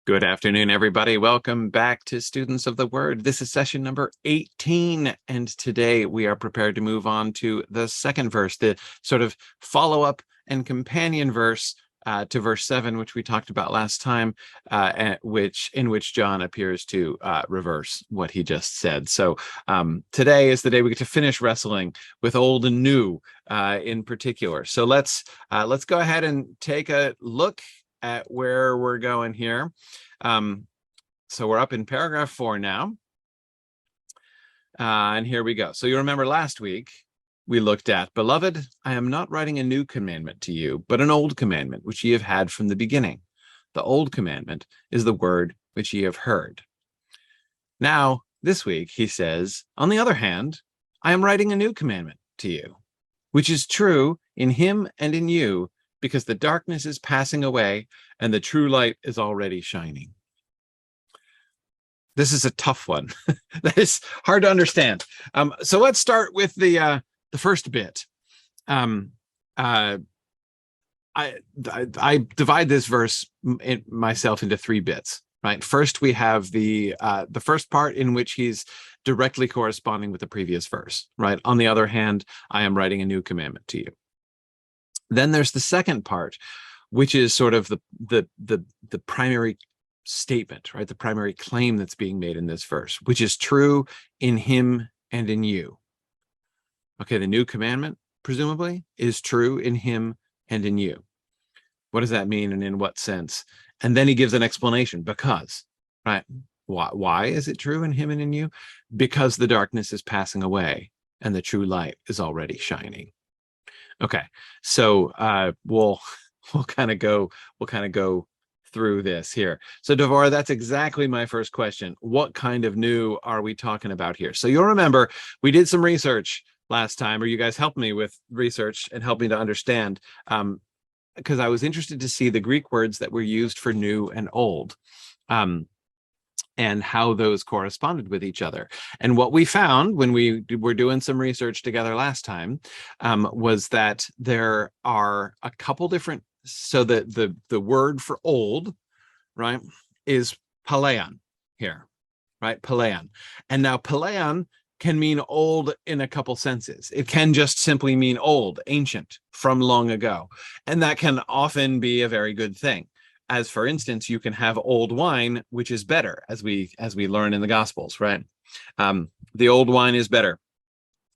Good afternoon, everybody. Welcome back to Students of the Word. This is session number 18, and today we are prepared to move on to the second verse, the sort of follow-up and companion verse to verse 7, which we talked about last time, in which John appears to reverse what he just said. So today is the day we get to finish wrestling with old and new in particular. So let's go ahead and take a look at where we're going here. So we're up in paragraph 4 now. And here we go. So you remember last week we looked at, "Beloved, I am not writing a new commandment to you, but an old commandment, which ye have had from the beginning. The old commandment is the word which ye have heard." Now, this week, he says, "On the other hand, I am writing a new commandment to you, which is true in him and in you, because the darkness is passing away and the true light is already shining." This is a tough one. That is hard to understand. So let's start with the first bit. I divide this verse myself into 3 bits. Right. First, we have the first part in which he's directly corresponding with the previous verse. Right. "On the other hand, I am writing a new commandment to you." Then there's the second part, which is sort of the primary statement, right? The primary claim that's being made in this verse, which is true in him and in you. Okay, the new commandment, presumably, is true in him and in you. What does that mean and in what sense? And then he gives an explanation, because, right? Why is it true in him and in you? Because the darkness is passing away and the true light is already shining. Okay, so we'll kind of go through this here. So Devorah, that's exactly my first question. What kind of new are we talking about here? So you'll remember we did some research last time, or you guys helped me with research and helped me to understand, because I was interested to see the Greek words that were used for new and old. And how those corresponded with each other. And what we found when we were doing some research together last time was that there are a couple different, so the word for old, right, is paleon here, right, paleon. And now paleon can mean old in a couple senses. It can just simply mean old, ancient, from long ago. And that can often be a very good thing. As for instance, you can have old wine, which is better, as we learn in the Gospels, right? The old wine is better.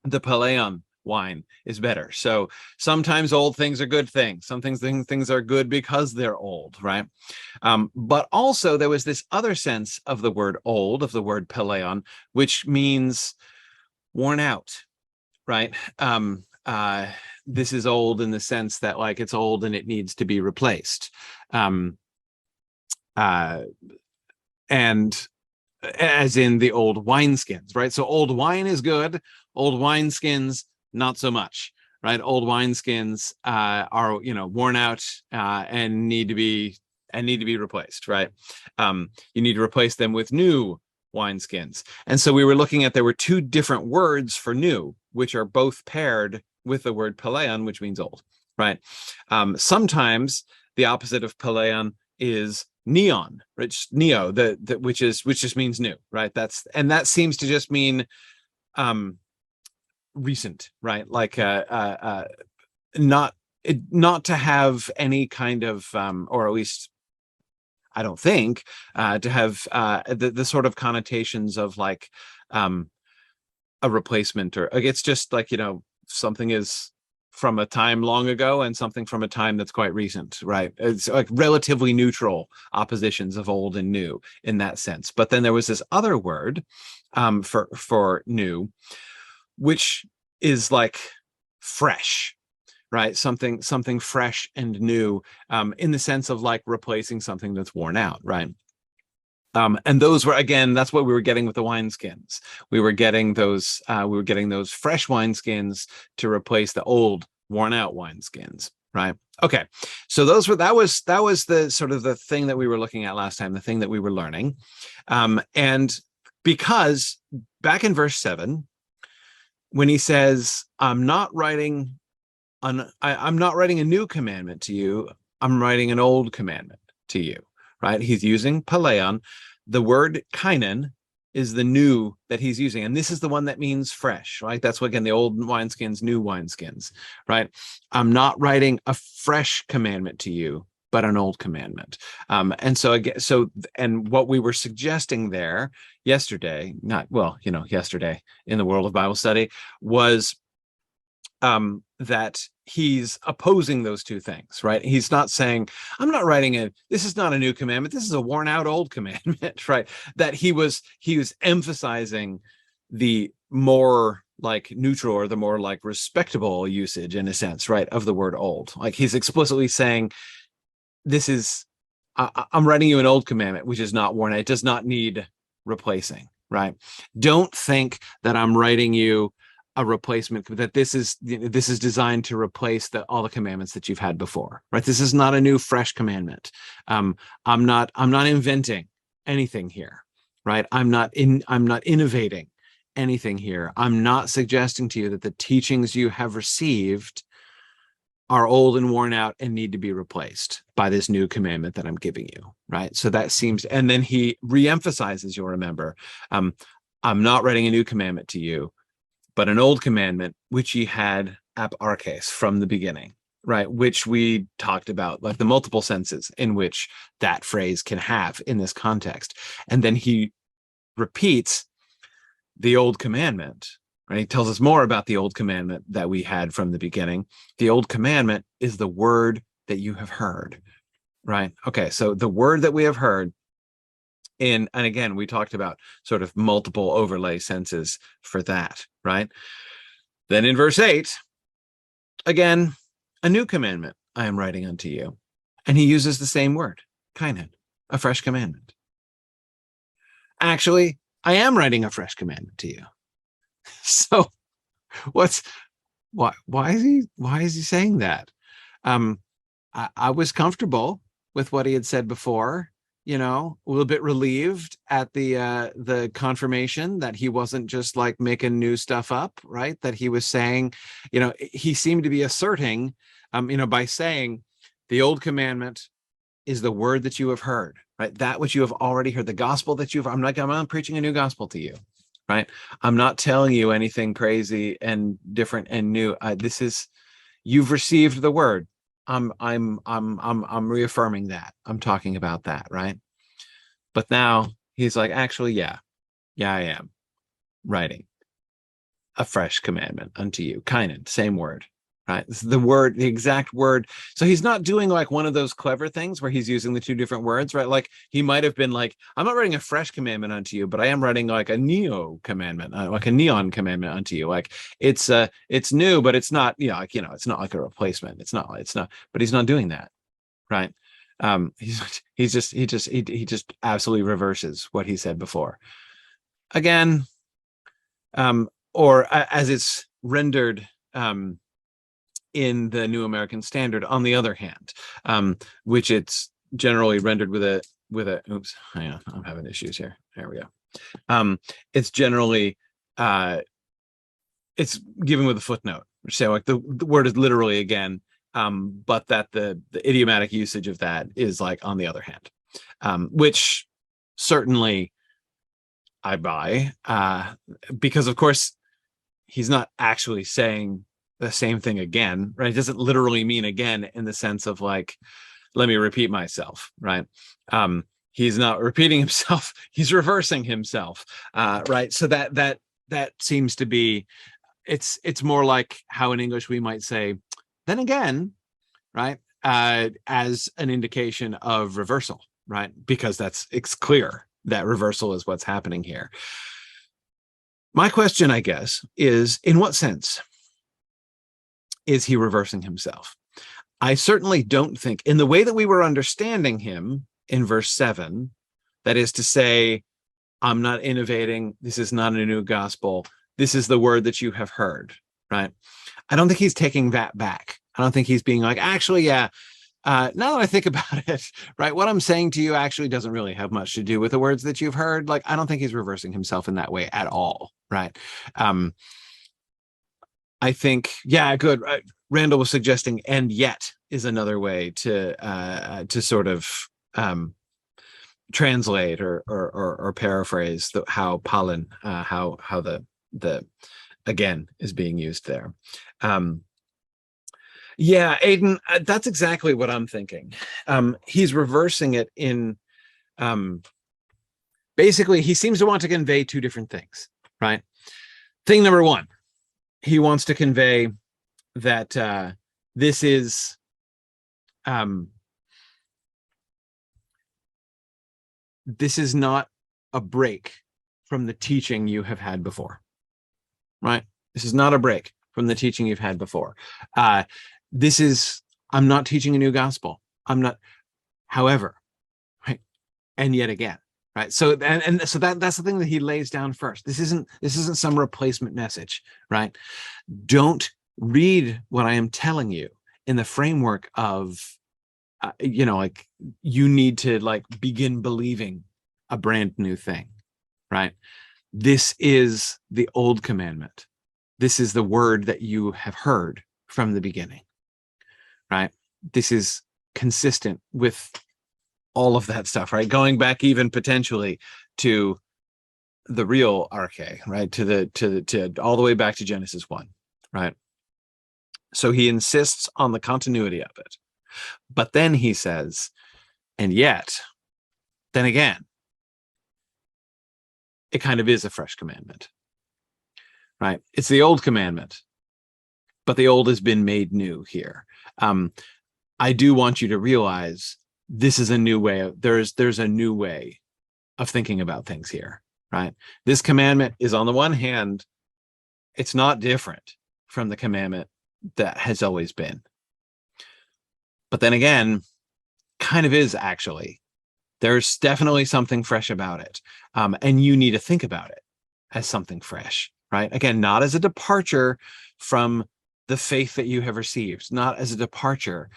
The paleon wine is better. So sometimes old things are good things. Some things are good because they're old, right? But also there was this other sense of the word old, of the word paleon, which means worn out, right? This is old in the sense that, like, it's old and it needs to be replaced. And as in the old wineskins, right? So old wine is good, old wineskins, not so much, right? Old wineskins are, worn out and need to be replaced, right? You need to replace them with new wineskins. And so we were looking at, there were 2 different words for new, which are both paired with the word paleon, which means old, right? Sometimes the opposite of paleon is neon, which which just means new, right? That seems to just mean recent, right? Like not to have any kind of or at least I don't think to have the sort of connotations of like a replacement, or it's just like, something is from a time long ago and something from a time that's quite recent, right? It's like relatively neutral oppositions of old and new in that sense. But then there was this other word for new, which is like fresh, right? Something fresh and new, in the sense of like replacing something that's worn out, right? And those were, again, that's what we were getting with the wineskins. We were getting those fresh wineskins to replace the old, worn out wineskins, right? Okay, so that was the sort of the thing that we were looking at last time, the thing that we were learning. And because back in verse 7, when he says, I'm not writing a new commandment to you, I'm writing an old commandment to you. right? He's using paleon. The word kainan is the new that he's using. And this is the one that means fresh, right? That's what, again, the old wineskins, new wineskins, right? I'm not writing a fresh commandment to you, but an old commandment. And so again, and what we were suggesting there yesterday, yesterday in the world of Bible study, was that he's opposing those two things, right? He's not saying, I'm not writing this is not a new commandment, this is a worn out old commandment, right? That he was emphasizing the more like neutral, or the more like respectable usage, in a sense, right, of the word old. Like he's explicitly saying, this is, I'm writing you an old commandment, which is not worn out. It does not need replacing, right? Don't think that I'm writing you a replacement, that this is designed to replace all the commandments that you've had before, right? This is not a new, fresh commandment. I'm not inventing anything here, right? I'm not innovating anything here. I'm not suggesting to you that the teachings you have received are old and worn out and need to be replaced by this new commandment that I'm giving you, right? So that seems, and then he reemphasizes, you'll remember, I'm not writing a new commandment to you, but an old commandment, which ye had ab arches, from the beginning, right? Which we talked about, like the multiple senses in which that phrase can have in this context. And then he repeats the old commandment, right? He tells us more about the old commandment that we had from the beginning. The old commandment is the word that you have heard, right? Okay, so the word that we have heard, and again, we talked about sort of multiple overlay senses for that, right? Then in verse 8, again, a new commandment I am writing unto you. And he uses the same word, kainan, a fresh commandment. Actually, I am writing a fresh commandment to you. So why is he saying that? I was comfortable with what he had said before, a little bit relieved at the confirmation that he wasn't just like making new stuff up, right? That he was saying, he seemed to be asserting, by saying the old commandment is the word that you have heard, right? That which you have already heard, the gospel that I'm not preaching a new gospel to you, right? I'm not telling you anything crazy and different and new. You've received the word. I'm reaffirming that. I'm talking about that, right? But now he's like, actually, yeah, I am writing a fresh commandment unto you. Kainan, same word, right? This is the exact word. So he's not doing like one of those clever things where he's using the two different words, right? Like he might have been like, I'm not writing a fresh commandment unto you, but I am writing like a neo commandment, like a neon commandment unto you. Like it's new, but it's not, it's not like a replacement. It's not, but he's not doing that, right? He just absolutely reverses what he said before. Again, or as it's rendered, in the New American Standard, on the other hand, which it's generally rendered with a oops, hang on, I'm having issues here. There we go. It's generally it's given with a footnote, which say like the word is literally again, but that the idiomatic usage of that is like on the other hand, which certainly I buy, because of course he's not actually saying the same thing again, right? It doesn't literally mean again in the sense of like, let me repeat myself, right? He's not repeating himself, he's reversing himself, right? So that seems to be, it's more like how in English we might say, then again, right? As an indication of reversal, right? Because it's clear that reversal is what's happening here. My question, I guess, is in what sense is he reversing himself? I certainly don't think, in the way that we were understanding him in verse 7, that is to say, I'm not innovating, this is not a new gospel, this is the word that you have heard, right? I don't think he's taking that back. I don't think he's being like, actually, yeah, now that I think about it, right, what I'm saying to you actually doesn't really have much to do with the words that you've heard. Like, I don't think he's reversing himself in that way at all, right? I think, yeah, good. Randall was suggesting, and yet is another way to sort of translate or paraphrase how Palin, how the again is being used there. Yeah, Aidan, that's exactly what I'm thinking. He's reversing it in basically he seems to want to convey two different things, right? Thing number one, he wants to convey that this is not a break from the teaching you have had before, right? This is not a break from the teaching you've had before. This is, I'm not teaching a new gospel. I'm not, however, right? And yet again, right? So, and so that's the thing that he lays down first. This isn't some replacement message, right? Don't read what I am telling you in the framework of, like you need to like begin believing a brand new thing, right? This is the old commandment. This is the word that you have heard from the beginning, right? This is consistent with all of that stuff, right? Going back even potentially to the real arche, right? To all the way back to Genesis 1, right? So he insists on the continuity of it. But then he says, and yet, then again, it kind of is a fresh commandment, right? It's the old commandment, but the old has been made new here. I do want you to realize this is a new way. There's a new way of thinking about things here, right? This commandment is, on the one hand, it's not different from the commandment that has always been. But then again, kind of is actually. There's definitely something fresh about it. And you need to think about it as something fresh, right? Again, not as a departure from the faith that you have received, not as a departure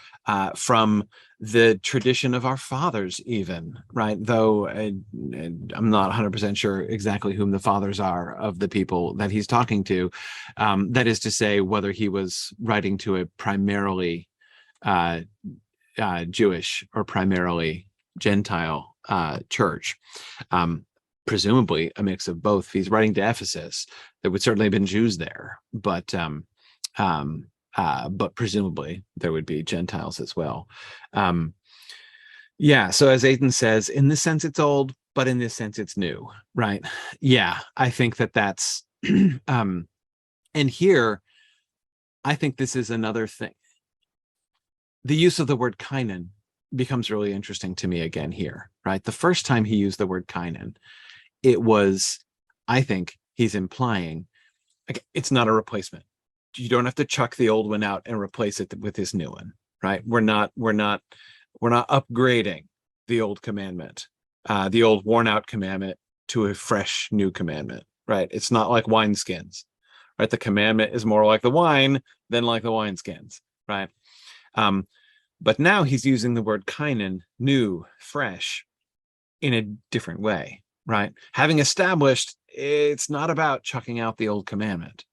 from the tradition of our fathers even, right? Though I'm not 100% sure exactly whom the fathers are of the people that he's talking to. That is to say, whether he was writing to a primarily Jewish or primarily Gentile church. Presumably a mix of both. If he's writing to Ephesus, there would certainly have been Jews there, but presumably there would be Gentiles as well. Yeah, so as Aidan says, in this sense it's old, but in this sense it's new, right? Yeah, I think that's and here I think this is another thing. The use of the word kainon becomes really interesting to me again here, right? The first time he used the word kainon, it was, I think he's implying like it's not a replacement. You don't have to chuck the old one out and replace it with this new one, right? We're not upgrading the old commandment, the old worn out commandment to a fresh new commandment, right? It's not like wineskins, right? The commandment is more like the wine than like the wineskins, right? But now he's using the word kainon, new, fresh, in a different way, right? Having established it's not about chucking out the old commandment.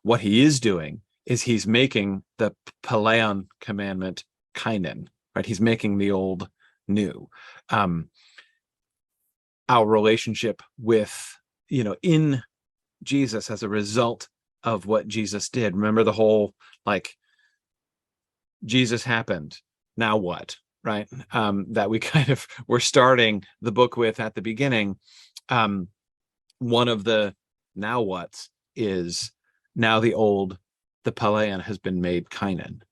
What he is doing is he's making the Paleon commandment kainon, right? He's making the old new. Our relationship with, in Jesus as a result of what Jesus did. Remember the whole like Jesus happened, now what, right? That we kind of were starting the book with at the beginning. One of the now what's is now the Paleon has been made kainon,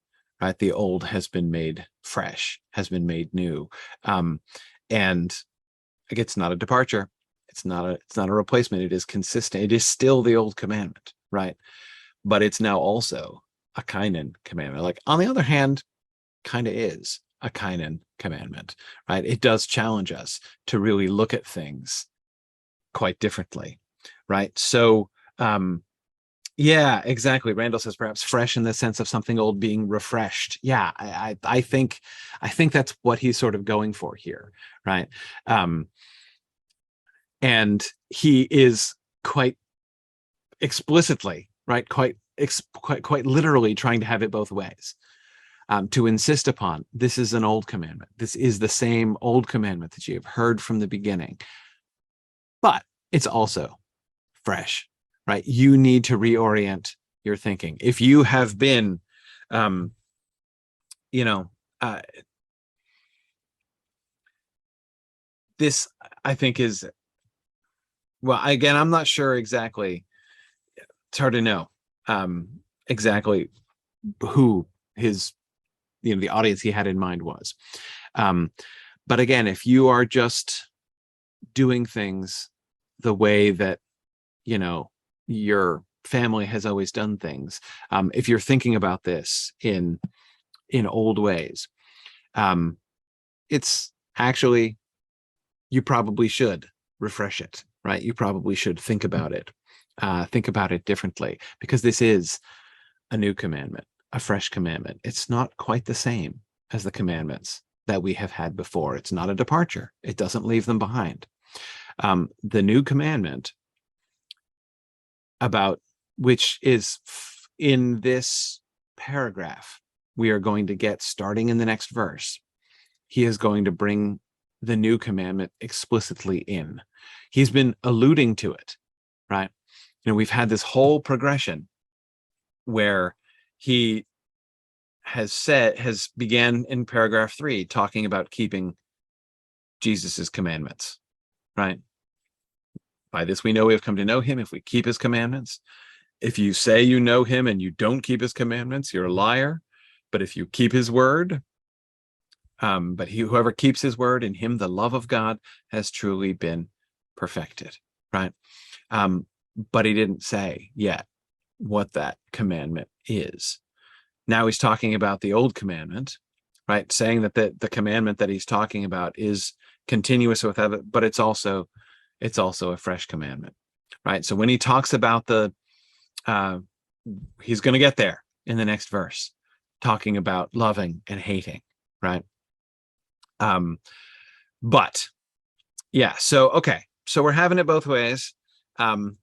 right? The old has been made fresh, has been made new. And again, it's not a departure. It's not a replacement. It is consistent. It is still the old commandment, right? But it's now also a kainon commandment. Like on the other hand, kind of is a kainon commandment, right? It does challenge us to really look at things quite differently, right? So, yeah, exactly. Randall says perhaps fresh in the sense of something old being refreshed. Yeah, I think that's what he's sort of going for here, right? And he is quite explicitly, right? Quite literally trying to have it both ways. to insist upon, this is an old commandment. This is the same old commandment that you have heard from the beginning, but it's also fresh, right? You need to reorient your thinking. If you have been, you know, this, I think, is, well, again, I'm not sure exactly. It's hard to know exactly who his, the audience he had in mind was. But again, if you are just doing things the way that, your family has always done things, if you're thinking about this in old ways, it's actually, you probably should refresh it, right? You probably should think about it differently, because this is a new commandment, a fresh commandment. It's not quite the same as the commandments that we have had before. It's not a departure. It doesn't leave them behind. The new commandment, about which is in this paragraph we are going to get starting in the next verse, he is going to bring the new commandment explicitly in. He's been alluding to it, right? We've had this whole progression where he has began in paragraph 3 talking about keeping Jesus's commandments, right? By this we know we have come to know him if we keep his commandments. If you say you know him and you don't keep his commandments, you're a liar. But if you keep his word, but whoever keeps his word, in him the love of God has truly been perfected, right? But he didn't say yet what that commandment is. Now he's talking about the old commandment, right? Saying that the commandment that he's talking about is continuous with it, but it's also a fresh commandment, right? So when he talks about he's going to get there in the next verse, talking about loving and hating, right? But yeah, so we're having it both ways. And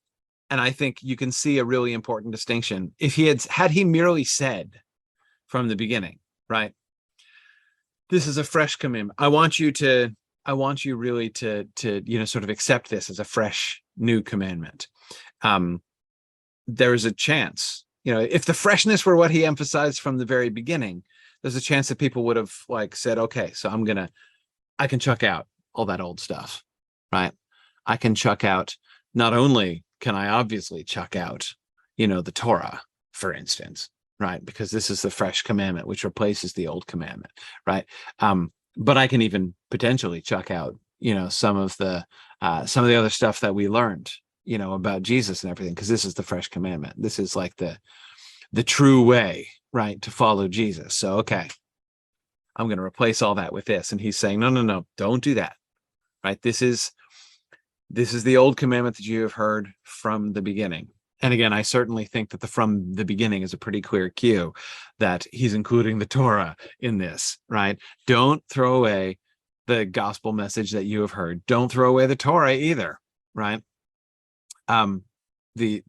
I think you can see a really important distinction. If he had he merely said from the beginning, right, this is a fresh commandment, I want you really to sort of accept this as a fresh new commandment. There is a chance, if the freshness were what he emphasized from the very beginning, there's a chance that people would have said, okay, so I can chuck out all that old stuff, right? I can chuck out, not only can I obviously chuck out, the Torah, for instance, right? Because this is the fresh commandment, which replaces the old commandment, right? But I can even potentially chuck out, some of the other stuff that we learned, about Jesus and everything, because this is the fresh commandment. This is like the true way, right, to follow Jesus. So, okay, I'm going to replace all that with this. And he's saying, no, don't do that, right? This is the old commandment that you have heard from the beginning. And again, I certainly think that the from the beginning is a pretty clear cue that he's including the Torah in this, right? Don't throw away the gospel message that you have heard. Don't throw away the Torah either, right? The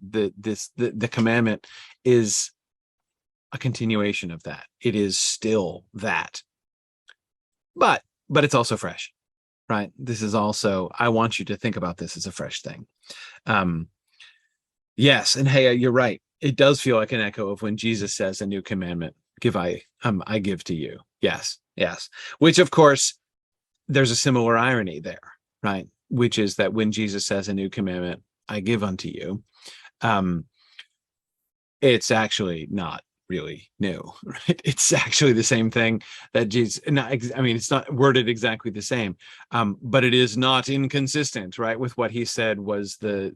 commandment is a continuation of that. It is still that, but it's also fresh, right? This is also, I want you to think about this as a fresh thing. Yes, and hey, you're right. It does feel like an echo of when Jesus says, "A new commandment I give to you." Yes. Which, of course, there's a similar irony there, right? Which is that when Jesus says, "A new commandment I give unto you," it's actually not really new, right? It's actually the same thing that Jesus, it's not worded exactly the same, but it is not inconsistent, right, with what he said was the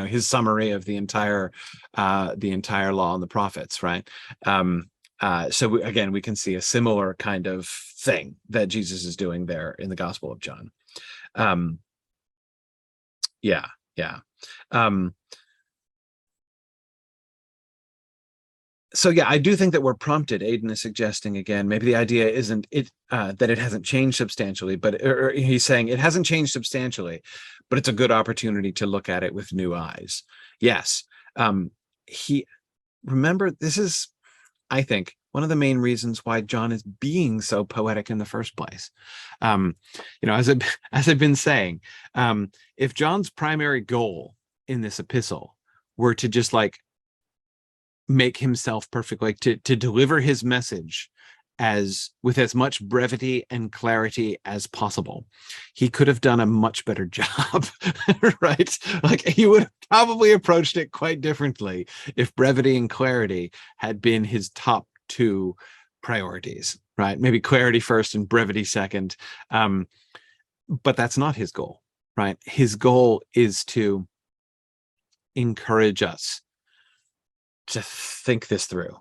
his summary of the entire law and the prophets, right? So again, we can see a similar kind of thing that Jesus is doing there in the Gospel of John. Yeah. So yeah, I do think that we're prompted. Aiden is suggesting again, maybe the idea isn't that it hasn't changed substantially, but or he's saying it hasn't changed substantially, but it's a good opportunity to look at it with new eyes. Yes. Remember, this is, I think, one of the main reasons why John is being so poetic in the first place. Um, as I've been saying, if John's primary goal in this epistle were to just like make himself perfect, like to deliver his message as with as much brevity and clarity as possible, he could have done a much better job. Right, like he would have probably approached it quite differently if brevity and clarity had been his top two priorities, right? Maybe clarity first and brevity second. But that's not his goal, right? His goal is to encourage us to think this through,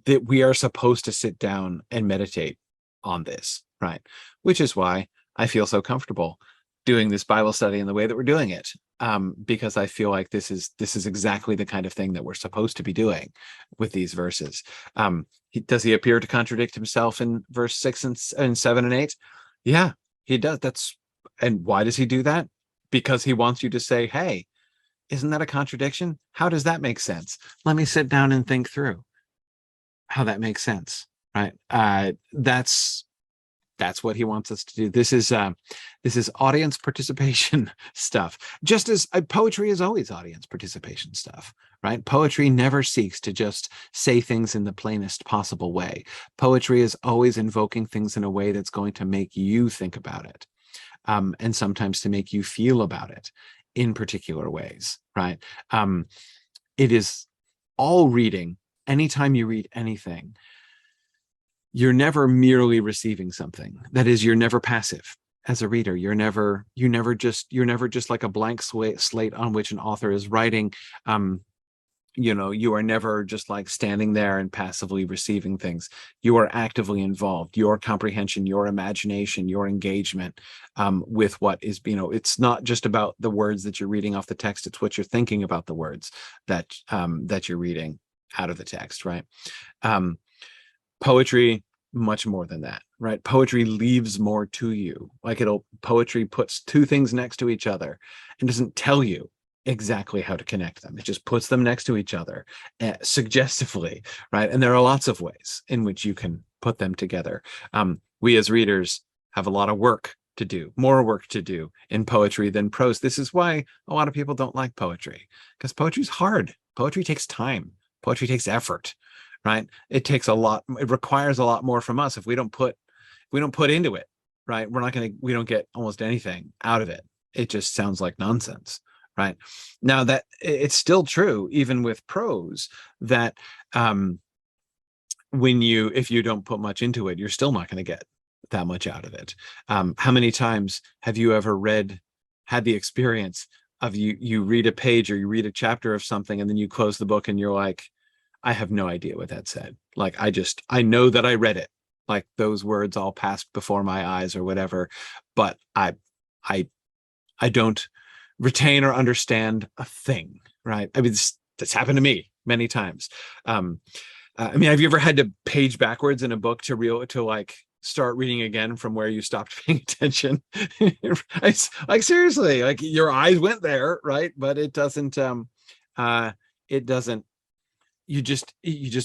that we are supposed to sit down and meditate on this, right? Which is why I feel so comfortable doing this Bible study in the way that we're doing it, because I feel like this is exactly the kind of thing that we're supposed to be doing with these verses. Does he appear to contradict himself in verse 6 and 7 and 8? Yeah, he does. And why does he do that? Because he wants you to say, hey, isn't that a contradiction? How does that make sense? Let me sit down and think through how that makes sense, right? That's what he wants us to do. This is audience participation stuff. Just as poetry is always audience participation stuff, right? Poetry never seeks to just say things in the plainest possible way. Poetry is always invoking things in a way that's going to make you think about it, and sometimes to make you feel about it in particular ways, right? It is all reading. Anytime you read anything, you're never merely receiving something. That is, you're never passive as a reader. You're never just like a blank slate on which an author is writing. You are never just like standing there and passively receiving things. You are actively involved. Your comprehension, your imagination, your engagement with what is, it's not just about the words that you're reading off the text. It's what you're thinking about the words that you're reading out of the text, right? Poetry, much more than that, right? Poetry leaves more to you. Like poetry puts two things next to each other and doesn't tell you exactly how to connect them. It just puts them next to each other suggestively, right? And there are lots of ways in which you can put them together. We as readers have a lot of work to do, more work to do in poetry than prose. This is why a lot of people don't like poetry, because poetry is hard. Poetry takes time. Poetry takes effort, right? It takes a lot. It requires a lot more from us. If we don't put into it, right, we don't get almost anything out of it. It just sounds like nonsense. Right. Now that it's still true, even with prose, that if you don't put much into it, you're still not going to get that much out of it. How many times have you ever had the experience of you read a page or you read a chapter of something and then you close the book and you're like, I have no idea what that said. Like, I know that I read it, like those words all passed before my eyes or whatever, but I don't retain or understand a thing, right? I mean, that's happened to me many times. I mean, have you ever had to page backwards in a book to like start reading again from where you stopped paying attention? Like seriously, like your eyes went there, right? But it doesn't. You just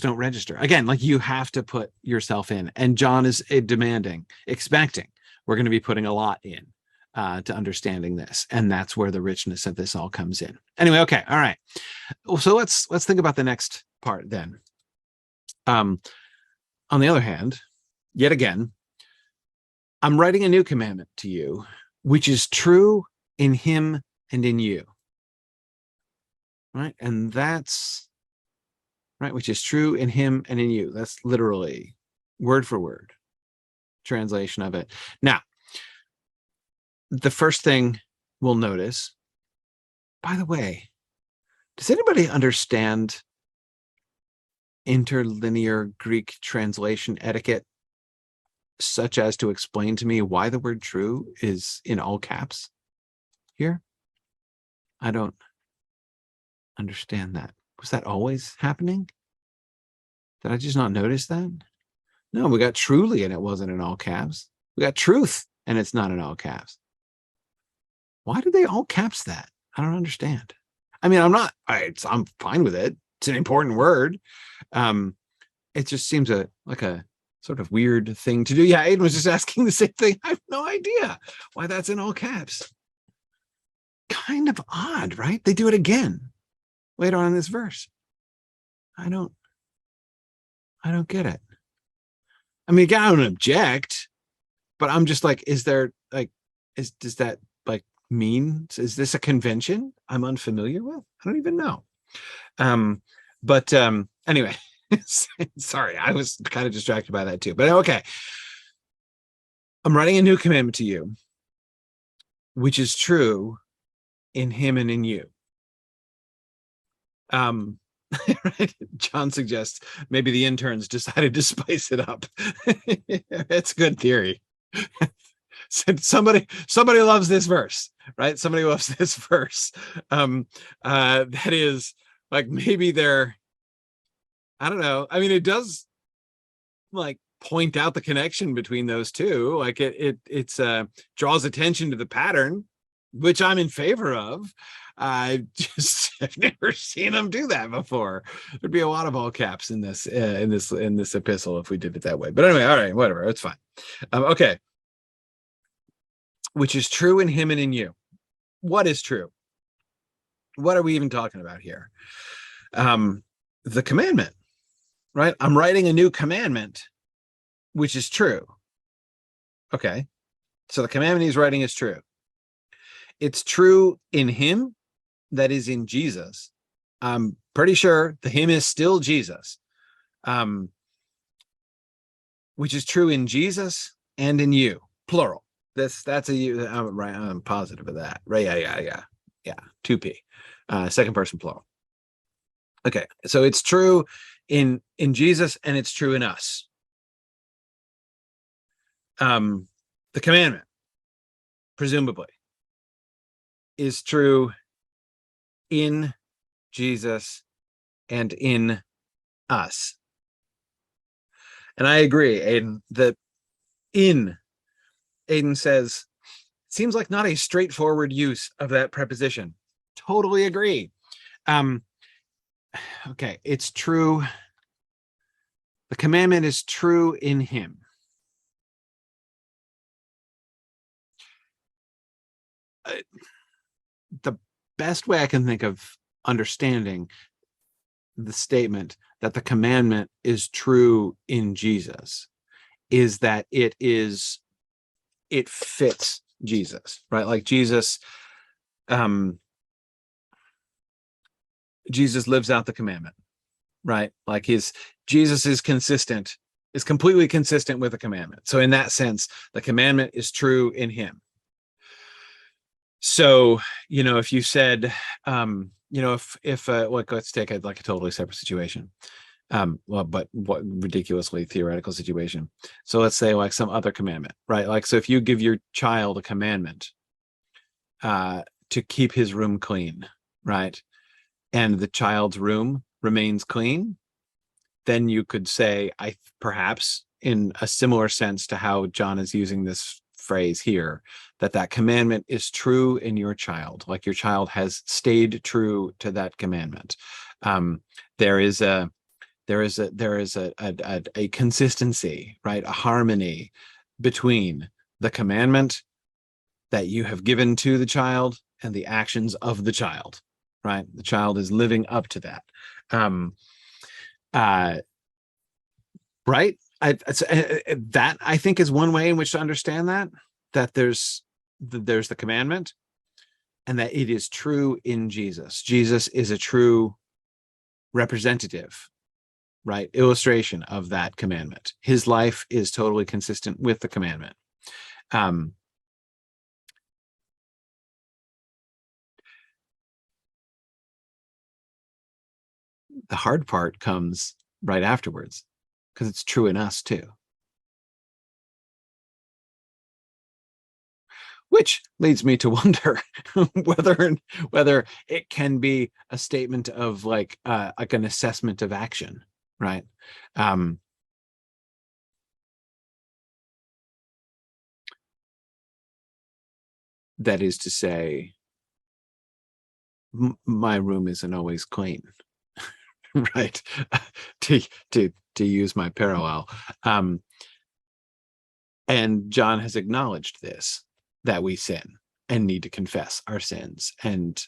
don't register again. Like you have to put yourself in, and John is expecting we're going to be putting a lot in. To understanding this, and that's where the richness of this all comes in. Anyway, okay, all right. So let's think about the next part then. On the other hand, yet again, I'm writing a new commandment to you, which is true in him and in you. Right, and that's right, which is true in him and in you. That's literally word for word translation of it. Now, the first thing we'll notice, by the way, does anybody understand interlinear Greek translation etiquette, such as to explain to me why the word true is in all caps here? I don't understand that. Was that always happening? Did I just not notice that? No, we got truly and it wasn't in all caps. We got truth and it's not in all caps. Why do they all caps that? I don't understand. I mean, I'm fine with it. It's an important word. It just seems a like a sort of weird thing to do. Yeah, Aiden was just asking the same thing. I have no idea why that's in all caps. Kind of odd, right? They do it again later on in this verse. I don't get it. I mean, again, I don't object, but I'm just like, is there like, does that like mean, is this a convention I'm unfamiliar with? I don't even know. But anyway, sorry, I was kind of distracted by that too. But okay, I'm writing a new commandment to you, which is true in him and in you. Right? John suggests maybe the interns decided to spice it up. It's good theory. Somebody loves this verse, right? Somebody loves this verse. That is like, maybe they're, I don't know. I mean, it does like point out the connection between those two. Like it's draws attention to the pattern, which I'm in favor of. I just have never seen them do that before. There'd be a lot of all caps in this epistle if we did it that way. But anyway, all right, whatever, it's fine. Okay, which is true in him and in you. What is true? What are we even talking about here? The commandment, right? I'm writing a new commandment, which is true. Okay, so the commandment he's writing is true. It's true in him, that is in Jesus. I'm pretty sure the him is still Jesus, which is true in Jesus and in you, plural. That's a you. I'm positive of that. Right? Yeah. 2P, second person plural. Okay, so it's true in Jesus and it's true in us. The commandment, presumably, is true in Jesus and in us. And I agree, Aiden, that Aiden says, seems like not a straightforward use of that preposition. Totally agree. Okay, it's true. The commandment is true in him. The best way I can think of understanding the statement that the commandment is true in Jesus is that it fits Jesus, right? Like Jesus lives out the commandment, right? Like Jesus is completely consistent with the commandment. So in that sense, the commandment is true in him. So, if you said, if like, let's take a totally separate situation. But what ridiculously theoretical situation. So let's say like some other commandment, right? Like, so if you give your child a commandment to keep his room clean, right? And the child's room remains clean, then you could say, perhaps in a similar sense to how John is using this phrase here, that commandment is true in your child, like your child has stayed true to that commandment. There is a consistency, right? A harmony between the commandment that you have given to the child and the actions of the child, right? The child is living up to that. Right? That I think is one way in which to understand that there's the commandment and that it is true in Jesus. Jesus is a true representative, right? Illustration of that commandment. His life is totally consistent with the commandment. The hard part comes right afterwards, because it's true in us too. Which leads me to wonder whether it can be a statement of like an assessment of action, right? That is to say, my room isn't always clean, right? to to use my parallel. And John has acknowledged this, that we sin and need to confess our sins, and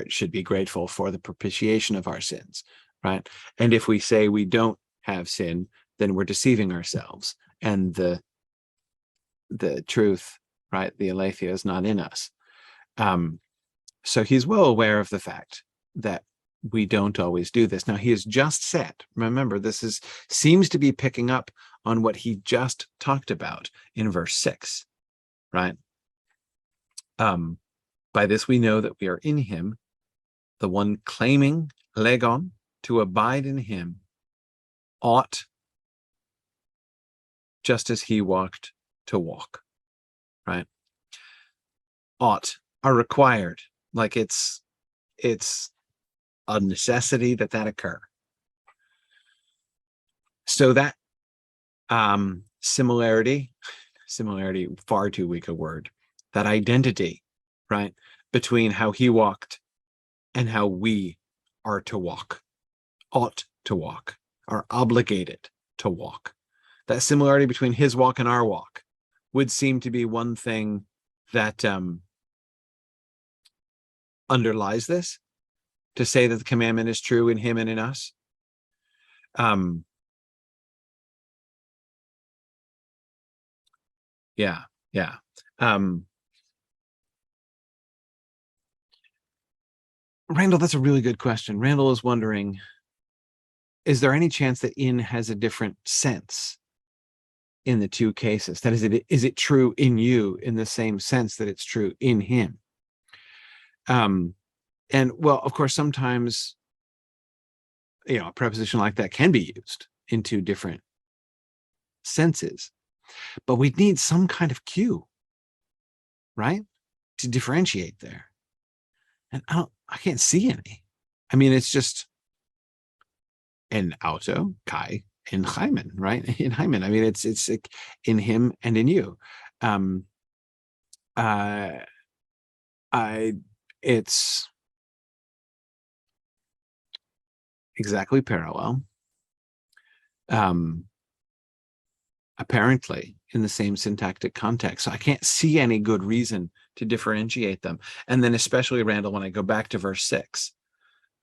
should be grateful for the propitiation of our sins, right? And if we say we don't have sin, then we're deceiving ourselves, and the truth, right, the aletheia, is not in us. So he's well aware of the fact that we don't always do this. Now, he has just said, remember, this seems to be picking up on what he just talked about in verse 6, right? By this we know that we are in him, the one claiming legon, to abide in him, ought, just as he walked, to walk, right? Ought are required, like it's a necessity that occur. So that similarity, far too weak a word, that identity, right, between how he walked and how we are to walk, ought to walk, are obligated to walk. That similarity between his walk and our walk would seem to be one thing that underlies this, to say that the commandment is true in him and in us. Yeah. Randall, that's a really good question. Randall is wondering, is there any chance that in has a different sense in the two cases? That is it true in you in the same sense that it's true in him? And well, of course, sometimes, a preposition like that can be used in two different senses, but we'd need some kind of cue, right, to differentiate there. And I can't see any. I mean, it's just in auto, Kai, in Hymen, right? In Hymen. I mean, it's in him and in you. It's exactly parallel. Apparently in the same syntactic context. So I can't see any good reason to differentiate them. And then especially, Randall, when I go back to verse 6,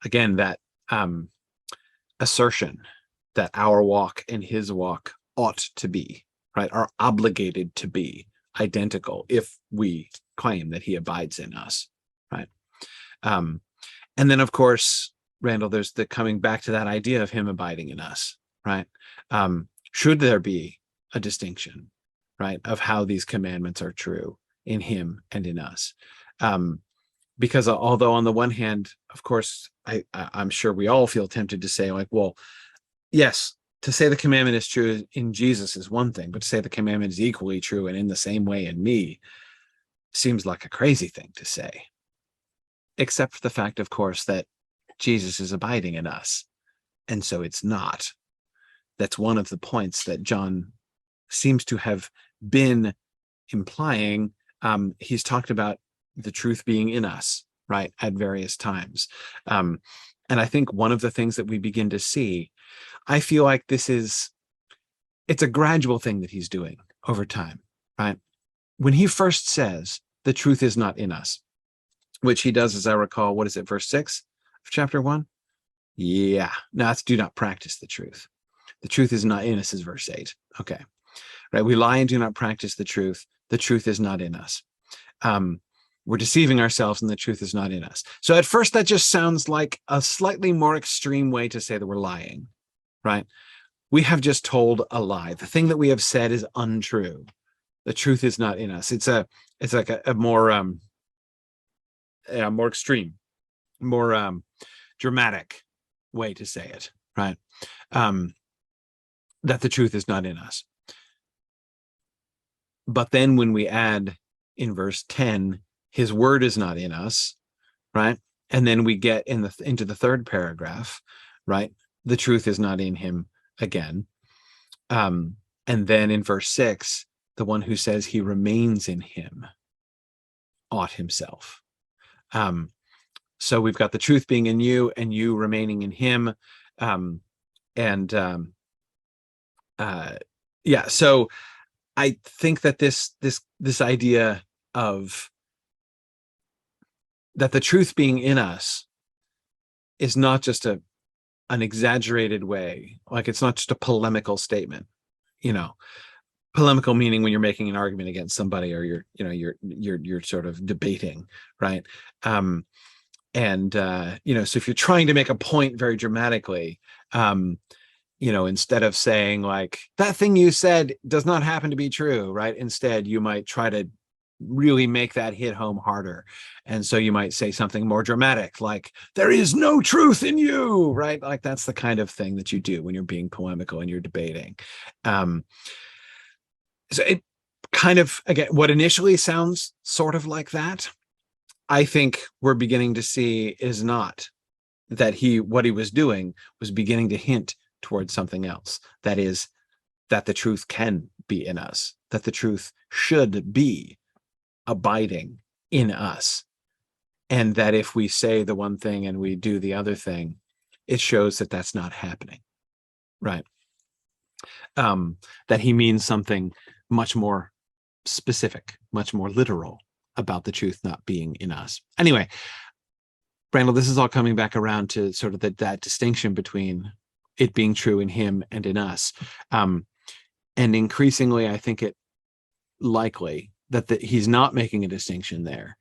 again, that assertion that our walk and his walk ought to be, right, are obligated to be identical if we claim that he abides in us, right? And then, of course, Randall, there's the coming back to that idea of him abiding in us, right? Should there be a distinction, right, of how these commandments are true in him and in us? Because although on the one hand, of course, I'm sure we all feel tempted to say, like, well, yes, to say the commandment is true in Jesus is one thing, but to say the commandment is equally true and in the same way in me seems like a crazy thing to say. Except for the fact, of course, that Jesus is abiding in us, and so it's not. That's one of the points that John seems to have been implying. He's talked about the truth being in us, right, at various times. And I think one of the things that we begin to see, I feel like it's a gradual thing that he's doing over time, right? When he first says the truth is not in us, which he does, as I recall, what is it, verse 6 of chapter 1? Yeah, no, that's do not practice the truth. The truth is not in us is verse 8. Okay, right? We lie and do not practice the truth. The truth is not in us. We're deceiving ourselves and the truth is not in us. So at first that just sounds like a slightly more extreme way to say that we're lying, right? We have just told a lie. The thing that we have said is untrue. The truth is not in us. It's like a more more extreme, more dramatic way to say it, right? That the truth is not in us. But then when we add in verse 10, his word is not in us, right? And then we get into the third paragraph, right? The truth is not in him again. And then in verse 6, the one who says he remains in him ought himself. So we've got the truth being in you and you remaining in him. And Yeah, so I think that this idea of that the truth being in us is not just an exaggerated way, like it's not just a polemical statement, you know, polemical meaning when you're making an argument against somebody, or you're sort of debating, right? And so if you're trying to make a point very dramatically, instead of saying like, that thing you said does not happen to be true, right? Instead, you might try to really make that hit home harder. And so you might say something more dramatic, like, there is no truth in you, right? Like that's the kind of thing that you do when you're being polemical and you're debating. So it kind of, again, what initially sounds sort of like that, I think we're beginning to see is not that what he was doing was beginning to hint towards something else. That is, that the truth can be in us, that the truth should be abiding in us. And that if we say the one thing and we do the other thing, it shows that that's not happening, right? That he means something much more specific, much more literal about the truth not being in us. Anyway, Randall, this is all coming back around to sort of that distinction between it being true in him and in us. And increasingly, I think it likely that he's not making a distinction there,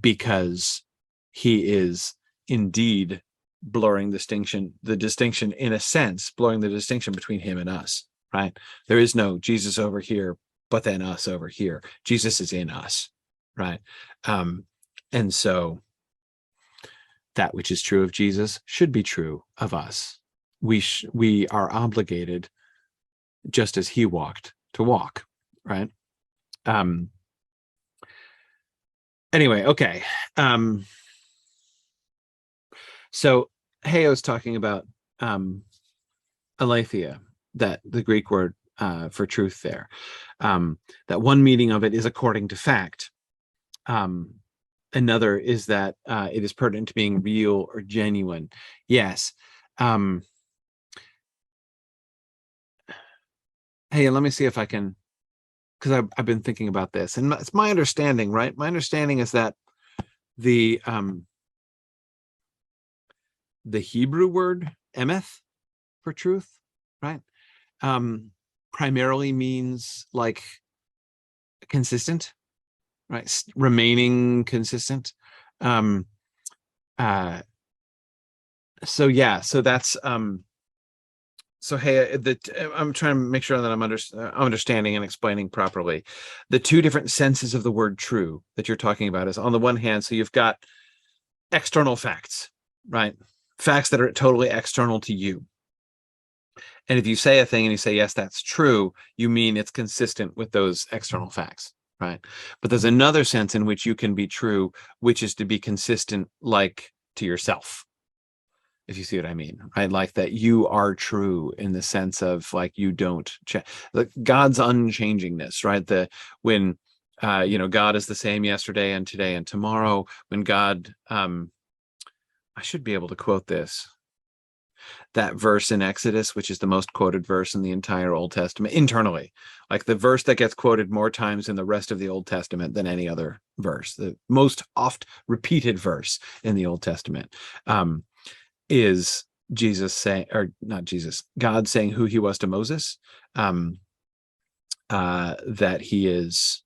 because he is indeed blurring the distinction in a sense, blurring the distinction between him and us, right? There is no Jesus over here, but then us over here. Jesus is in us, right? And so that which is true of Jesus should be true of us. We are obligated, just as he walked, to walk, right? Anyway, okay. So Heo's talking about aletheia, that the Greek word for truth there. That one meaning of it is according to fact. Another is that it is pertinent to being real or genuine. Yes. Hey, let me see if I can, because I've been thinking about this, and it's my understanding, right? My understanding is that the Hebrew word emeth for truth, right, primarily means like consistent, right? Remaining consistent. So yeah, so that's so hey, I'm trying to make sure that I'm understanding and explaining properly. The two different senses of the word true that you're talking about is, on the one hand, so you've got external facts, right? Facts that are totally external to you. And if you say a thing and you say, yes, that's true, you mean it's consistent with those external facts, right? But there's another sense in which you can be true, which is to be consistent, like to yourself, if you see what I mean, right? Like that you are true in the sense of like you don't change. God's unchangingness, right? When God is the same yesterday and today and tomorrow. When God, I should be able to quote this, that verse in Exodus, which is the most quoted verse in the entire Old Testament internally, like the verse that gets quoted more times in the rest of the Old Testament than any other verse, the most oft repeated verse in the Old Testament, is Jesus saying, or not Jesus, God saying who he was to Moses, that he is,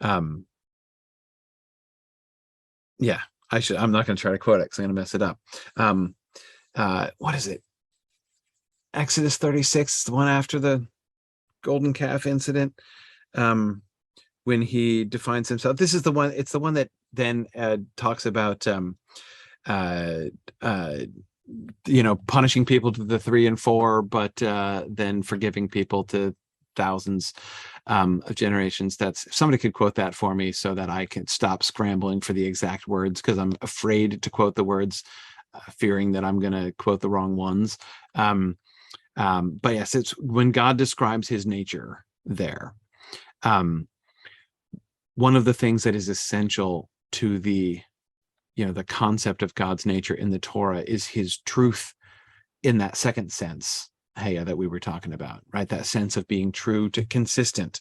I'm not going to try to quote it because I'm going to mess it up. What is it? Exodus 36, the one after the golden calf incident, when he defines himself. This is the one, it's the one that then talks about punishing people to the 3 and 4, but then forgiving people to thousands of generations. That's, if somebody could quote that for me so that I can stop scrambling for the exact words, because I'm afraid to quote the words, fearing that I'm going to quote the wrong ones. But yes, it's when God describes his nature there. One of the things that is essential to the concept of God's nature in the Torah is his truth in that second sense, heya that we were talking about, right? That sense of being true to consistent,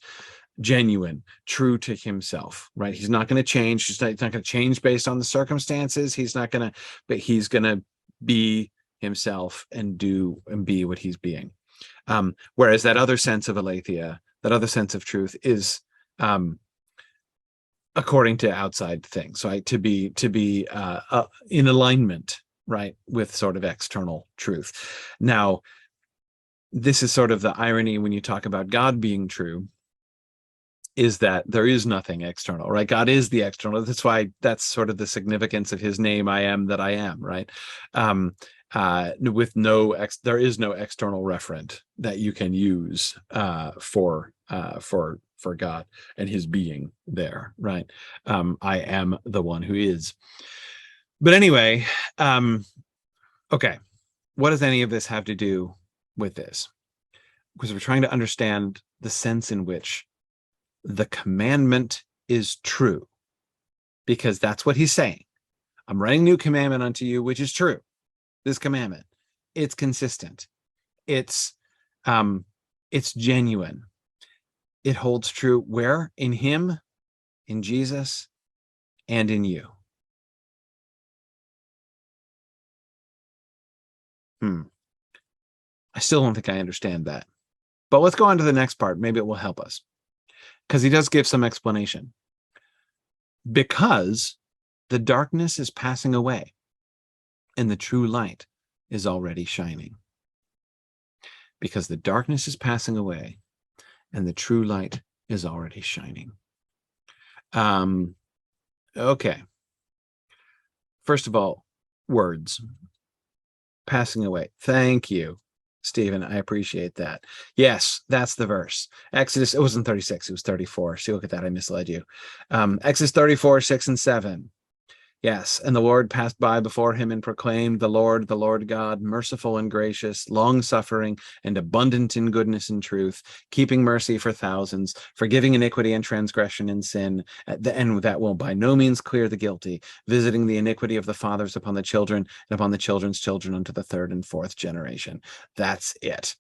genuine, true to himself, right? He's not going to change. He's not going to change based on the circumstances. He's not going to, but he's going to be himself and do and be what he's being. Whereas that other sense of aletheia, that other sense of truth is according to outside things, right? To be in alignment, right, with sort of external truth. Now, this is sort of the irony when you talk about God being true, is that there is nothing external, right? God is the external. That's why that's sort of the significance of his name, I am that I am, right? With there is no external referent that you can use for God and his being there, right? I am the one who is. But anyway, okay, what does any of this have to do with this? Because we're trying to understand the sense in which the commandment is true, because that's what he's saying. I'm writing new commandment unto you, which is true. This commandment, it's consistent. It's genuine. It holds true where? In him, in Jesus, and in you. I still don't think I understand that. But let's go on to the next part. Maybe it will help us. Because he does give some explanation. Because the darkness is passing away and the true light is already shining. Because the darkness is passing away and the true light is already shining. Okay. First of all, words. Passing away. Thank you, Stephen. I appreciate that. Yes, that's the verse. Exodus, it wasn't 36, it was 34. See, look at that. I misled you. Exodus 34, 6 and 7. Yes, and the Lord passed by before him and proclaimed, the Lord God, merciful and gracious, long-suffering and abundant in goodness and truth, keeping mercy for thousands, forgiving iniquity and transgression and sin, and that will by no means clear the guilty, visiting the iniquity of the fathers upon the children and upon the children's children unto the third and fourth generation. That's it.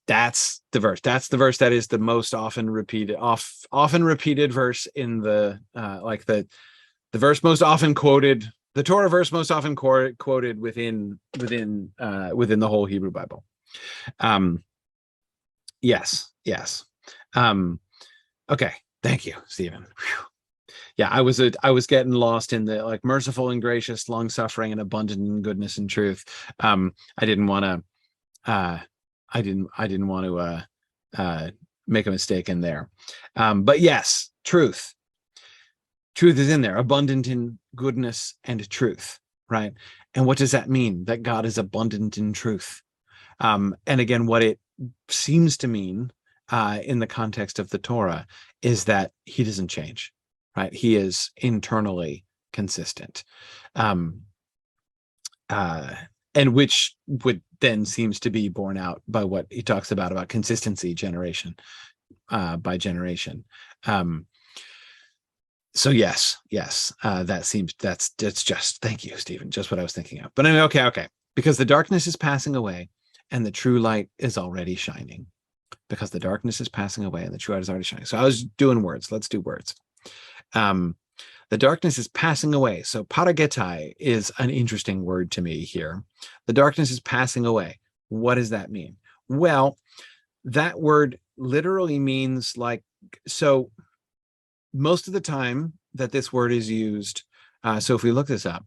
That's the verse. That's the verse that is the most often repeated verse in the the verse most often quoted, the Torah verse most often quoted within the whole Hebrew Bible. Yes. Okay. Thank you, Stephen. Whew. Yeah, I was getting lost in the like merciful and gracious, long suffering and abundant in goodness and truth. I didn't want to make a mistake in there. But yes, truth. Truth is in there, abundant in goodness and truth, right? And what does that mean? That God is abundant in truth. And again, what it seems to mean in the context of the Torah is that he doesn't change, right? He is internally consistent. And which would then seems to be borne out by what he talks about consistency generation by generation. So yes, that's just, thank you, Stephen, just what I was thinking of. But anyway, okay. Because the darkness is passing away and the true light is already shining. Because the darkness is passing away and the true light is already shining. So I was doing words. Let's do words. The darkness is passing away. So paragetai is an interesting word to me here. The darkness is passing away. What does that mean? Well, that word literally means like, so most of the time that this word is used, so if we look this up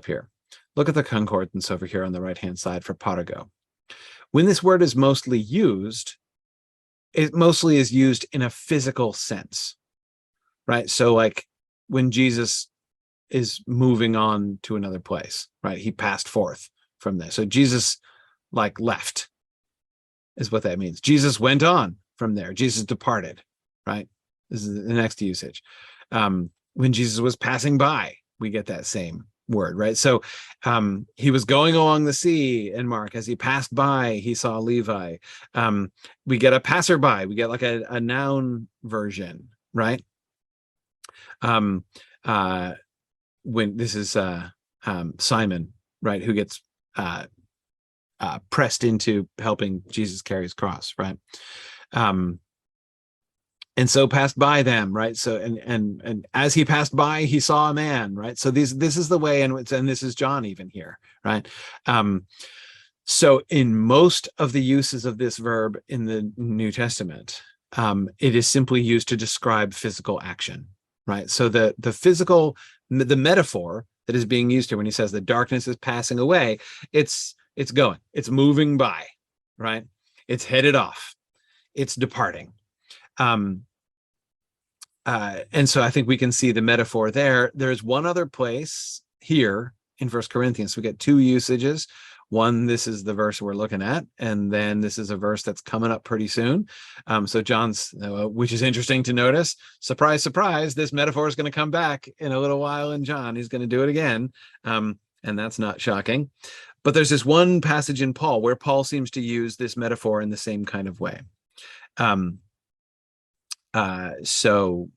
here, look at the concordance over here on the right-hand side for parago. When this word is mostly used, it mostly is used in a physical sense, right? So like when Jesus is moving on to another place, right? He passed forth from there. So Jesus like left is what that means. Jesus went on from there. Jesus departed, right? This is the next usage. When Jesus was passing by, we get that same word, right? So he was going along the sea in Mark. As he passed by, he saw Levi. We get a passerby. We get like a noun version, right? When this is Simon, right, who gets pressed into helping Jesus carry his cross, right? And so passed by them, right? So and as he passed by, he saw a man, right? So this is the way, and this is John even here, right? So in most of the uses of this verb in the New Testament, it is simply used to describe physical action, right? So the metaphor that is being used here when he says the darkness is passing away, it's going, it's moving by, right? It's headed off, it's departing. And so I think we can see the metaphor there. There's one other place here in 1 Corinthians. We get two usages. One, this is the verse we're looking at, and then this is a verse that's coming up pretty soon. So John's, which is interesting to notice, surprise, surprise, this metaphor is going to come back in a little while in John. He's going to do it again. And that's not shocking. But there's this one passage in Paul where Paul seems to use this metaphor in the same kind of way. So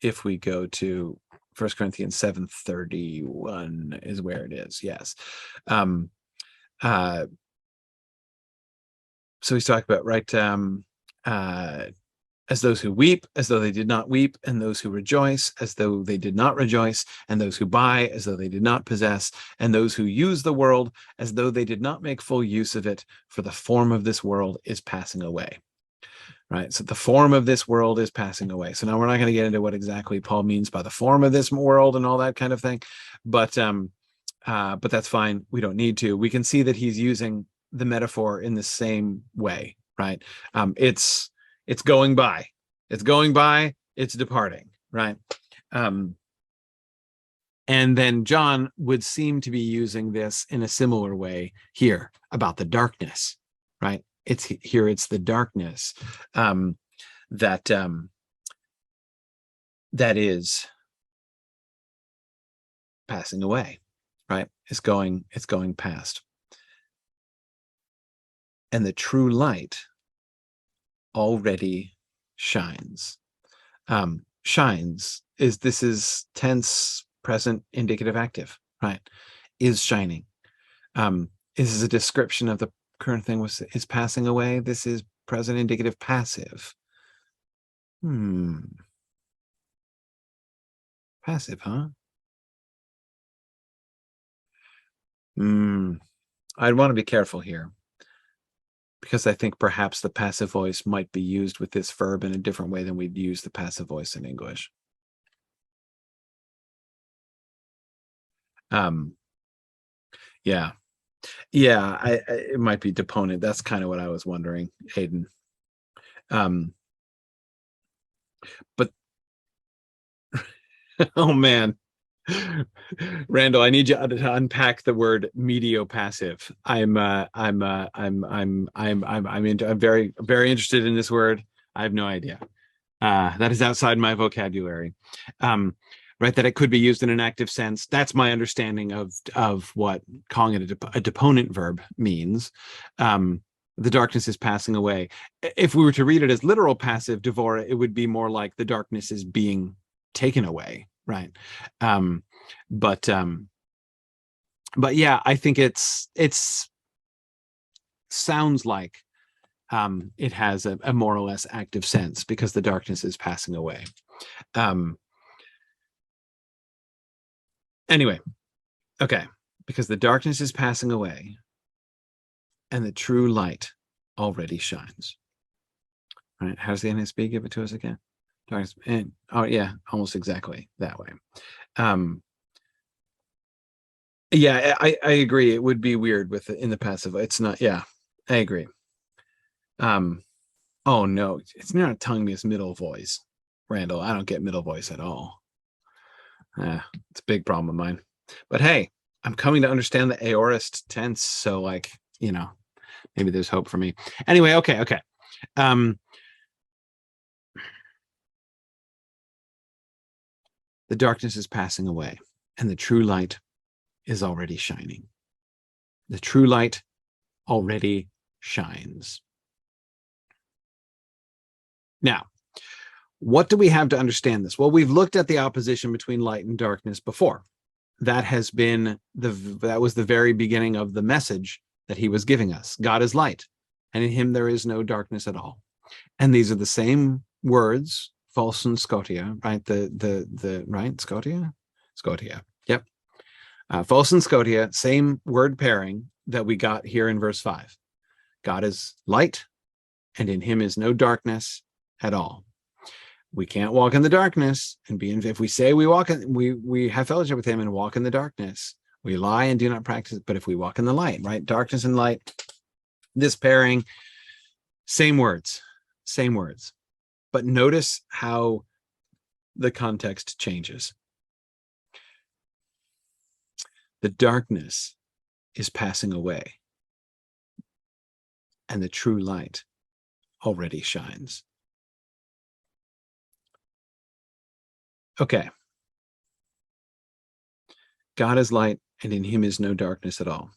if we go to 1 Corinthians 7:31 is where it is. Yes. So he's talking about, right, as those who weep, as though they did not weep, and those who rejoice, as though they did not rejoice, and those who buy, as though they did not possess, and those who use the world, as though they did not make full use of it, for the form of this world is passing away. Right, so the form of this world is passing away. So now we're not going to get into what exactly Paul means by the form of this world and all that kind of thing, but that's fine. We don't need to. We can see that he's using the metaphor in the same way, right? It's going by, it's departing, right? And then John would seem to be using this in a similar way here about the darkness, right? It's the darkness that is passing away, right? It's going past. And the true light already shines. Shines is tense, present, indicative, active, right? Is shining. This is a description of the current thing is passing away. This is present, indicative, passive. Passive, huh? I'd want to be careful here, because I think perhaps the passive voice might be used with this verb in a different way than we'd use the passive voice in English. Yeah. It might be deponent. That's kind of what I was wondering, Hayden. But oh man, Randall, I need you to unpack the word mediopassive. I'm very, very interested in this word. I have no idea. That is outside my vocabulary. Right, that it could be used in an active sense. That's my understanding of what calling it a deponent verb means. The darkness is passing away. If we were to read it as literal passive devora, it would be more like the darkness is being taken away, right? But yeah, I think it's sounds like it has a more or less active sense, because the darkness is passing away. Anyway, okay, because the darkness is passing away and the true light already shines. All right, how does the NSB give it to us again? Darkness, and oh yeah, almost exactly that way. Yeah, I agree. It would be weird with in the passive. It's not. Yeah, I agree. Oh no, it's not a tongue-based middle voice, Randall. I don't get middle voice at all. It's a big problem of mine. But hey, I'm coming to understand the aorist tense, so like, maybe there's hope for me. Anyway, okay. The darkness is passing away, and the true light is already shining. The true light already shines. Now, what do we have to understand this? Well, we've looked at the opposition between light and darkness before. that has been that was the very beginning of the message that he was giving us. God is light, and in him there is no darkness at all. And these are the same words, false and scotia, right? The right, scotia. Yep. False and scotia, same word pairing that we got here in verse 5. God is light, and in him is no darkness at all. We can't walk in the darkness and be in. If we say we have fellowship with him and walk in the darkness, we lie and do not practice. But if we walk in the light, right? Darkness and light, this pairing, same words. But notice how the context changes. The darkness is passing away, and the true light already shines. Okay. God is light, and in him is no darkness at all.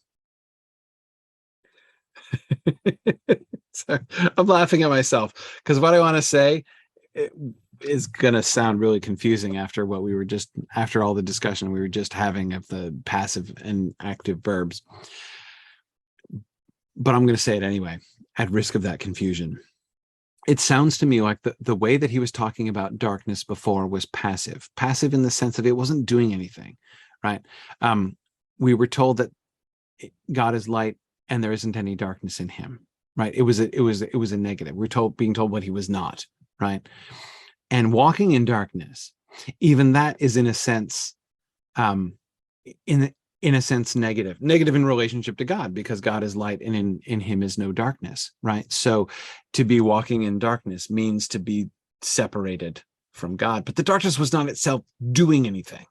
So I'm laughing at myself because what I want to say is going to sound really confusing after all the discussion we were just having of the passive and active verbs. But I'm going to say it anyway, at risk of that confusion. It sounds to me like the way that he was talking about darkness before was passive in the sense of it wasn't doing anything, right? We were told that God is light and there isn't any darkness in him, right? It was a negative. We're being told what he was not, right? And walking in darkness, even that is in a sense, in a sense negative in relationship to God, because God is light and in him is no darkness, right? So to be walking in darkness means to be separated from God, but the darkness was not itself doing anything.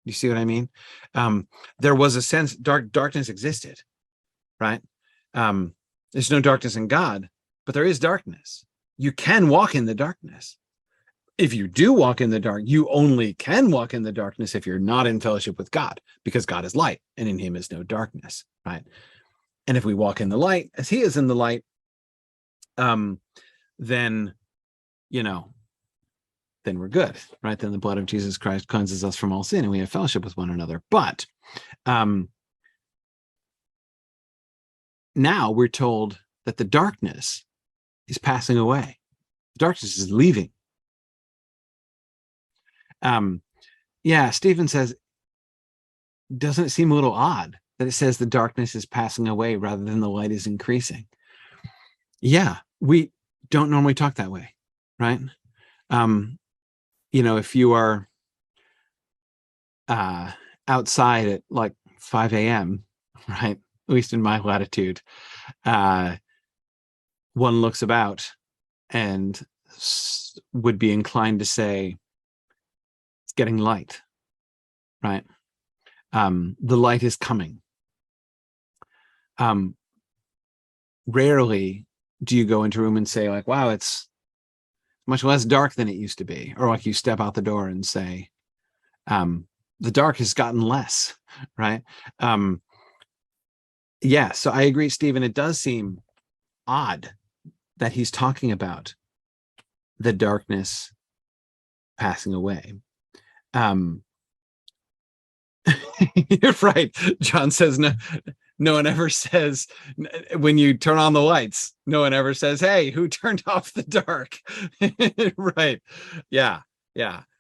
You see what I mean? There was a sense darkness existed, right? There's no darkness in God, but there is darkness. You can walk in the darkness. If you do walk in the dark, you only can walk in the darkness if you're not in fellowship with God, because God is light and in him is no darkness, right? And if we walk in the light as he is in the light, then, then we're good, right? Then the blood of Jesus Christ cleanses us from all sin and we have fellowship with one another. But now we're told that the darkness is passing away. The darkness is leaving. Stephen says, doesn't it seem a little odd that it says the darkness is passing away rather than the light is increasing? Yeah, we don't normally talk that way, right? If you are outside at like 5 a.m., right? At least in my latitude, one looks about and would be inclined to say, getting light, right? The light is coming. Rarely do you go into a room and say like, wow, it's much less dark than it used to be. Or like you step out the door and say, the dark has gotten less, right? So I agree, Stephen, it does seem odd that he's talking about the darkness passing away. You're right. John says no one ever says, when you turn on the lights, no one ever says, hey, who turned off the dark? Right. Yeah,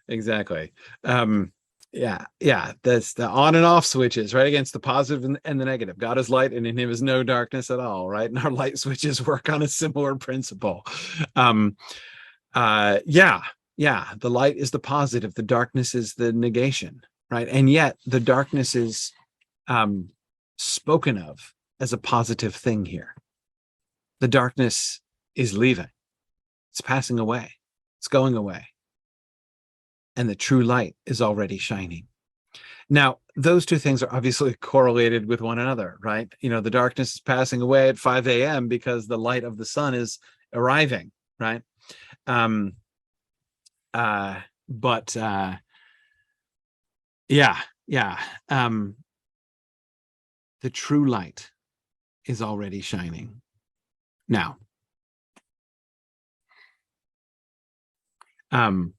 exactly. That's the on and off switches, right? Against the positive and the negative. God is light and in him is no darkness at all, right? And our light switches work on a similar principle. The light is the positive, the darkness is the negation, right? And yet the darkness is spoken of as a positive thing here. The darkness is leaving. It's passing away. It's going away. And the true light is already shining. Now, those two things are obviously correlated with one another, right? The darkness is passing away at 5 a.m. because the light of the sun is arriving, right? The true light is already shining. Now, and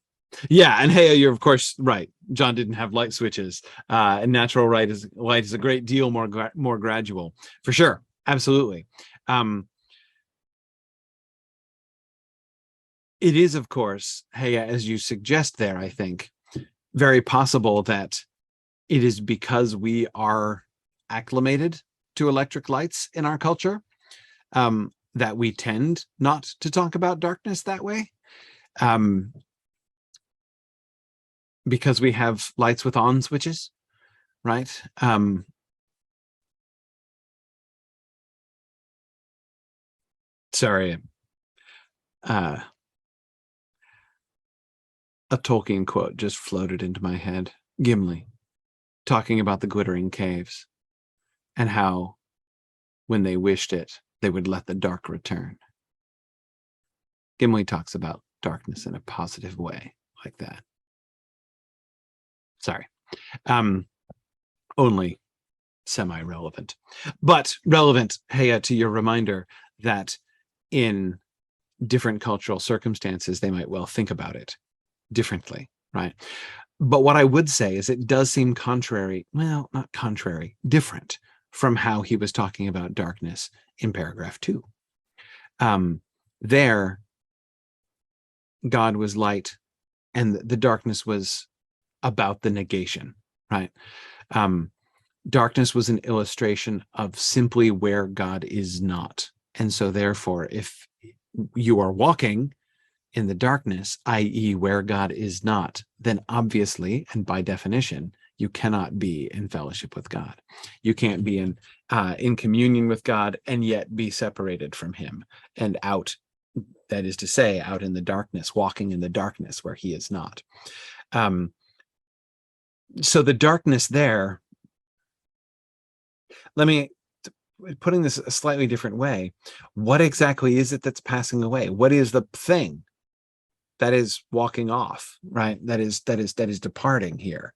hey, you're of course right. John didn't have light switches, and natural light is a great deal more gradual, for sure. Absolutely. It is, of course, hey, as you suggest there, I think, very possible that it is because we are acclimated to electric lights in our culture, that we tend not to talk about darkness that way, because we have lights with on switches, right? Sorry. A Tolkien quote just floated into my head. Gimli, talking about the glittering caves and how when they wished it, they would let the dark return. Gimli talks about darkness in a positive way like that. Sorry. Only semi-relevant, but relevant, Heya, to your reminder that in different cultural circumstances, they might well think about it differently, right? But what I would say is it does seem contrary, well, not contrary, different from how he was talking about darkness in paragraph 2. There, God was light, and the darkness was about the negation, right? Darkness was an illustration of simply where God is not. And so therefore, if you are walking in the darkness, i.e. where God is not, then obviously, and by definition, you cannot be in fellowship with God. You can't be in communion with God and yet be separated from him and out, that is to say, out in the darkness, walking in the darkness where he is not. So the darkness there, putting this a slightly different way, what exactly is it that's passing away? What is the thing that is walking off, right? That is departing here.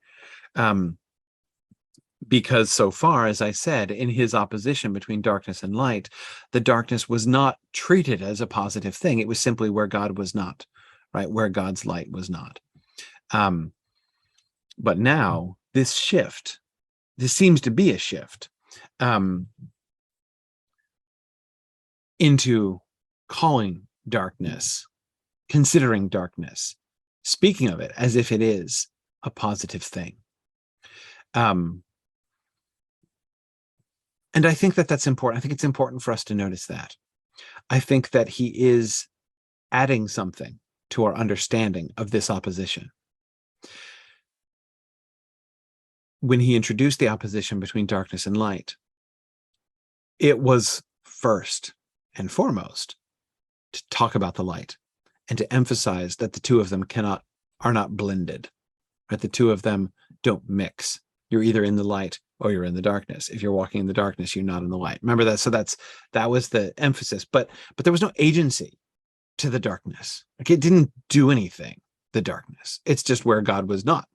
Because so far, as I said, in his opposition between darkness and light, the darkness was not treated as a positive thing. It was simply where God was not, right? Where God's light was not. But now this shift, this seems to be a shift, into calling darkness, considering darkness, speaking of it as if it is a positive thing. And I think that that's important. I think it's important for us to notice that. I think that he is adding something to our understanding of this opposition. When he introduced the opposition between darkness and light, it was first and foremost to talk about the light and to emphasize that the two of them are not blended, right? The two of them don't mix. You're either in the light or you're in the darkness. If you're walking in the darkness, you're not in the light. Remember that? So that was the emphasis, but there was no agency to the darkness. Like, it didn't do anything, the darkness. It's just where God was not.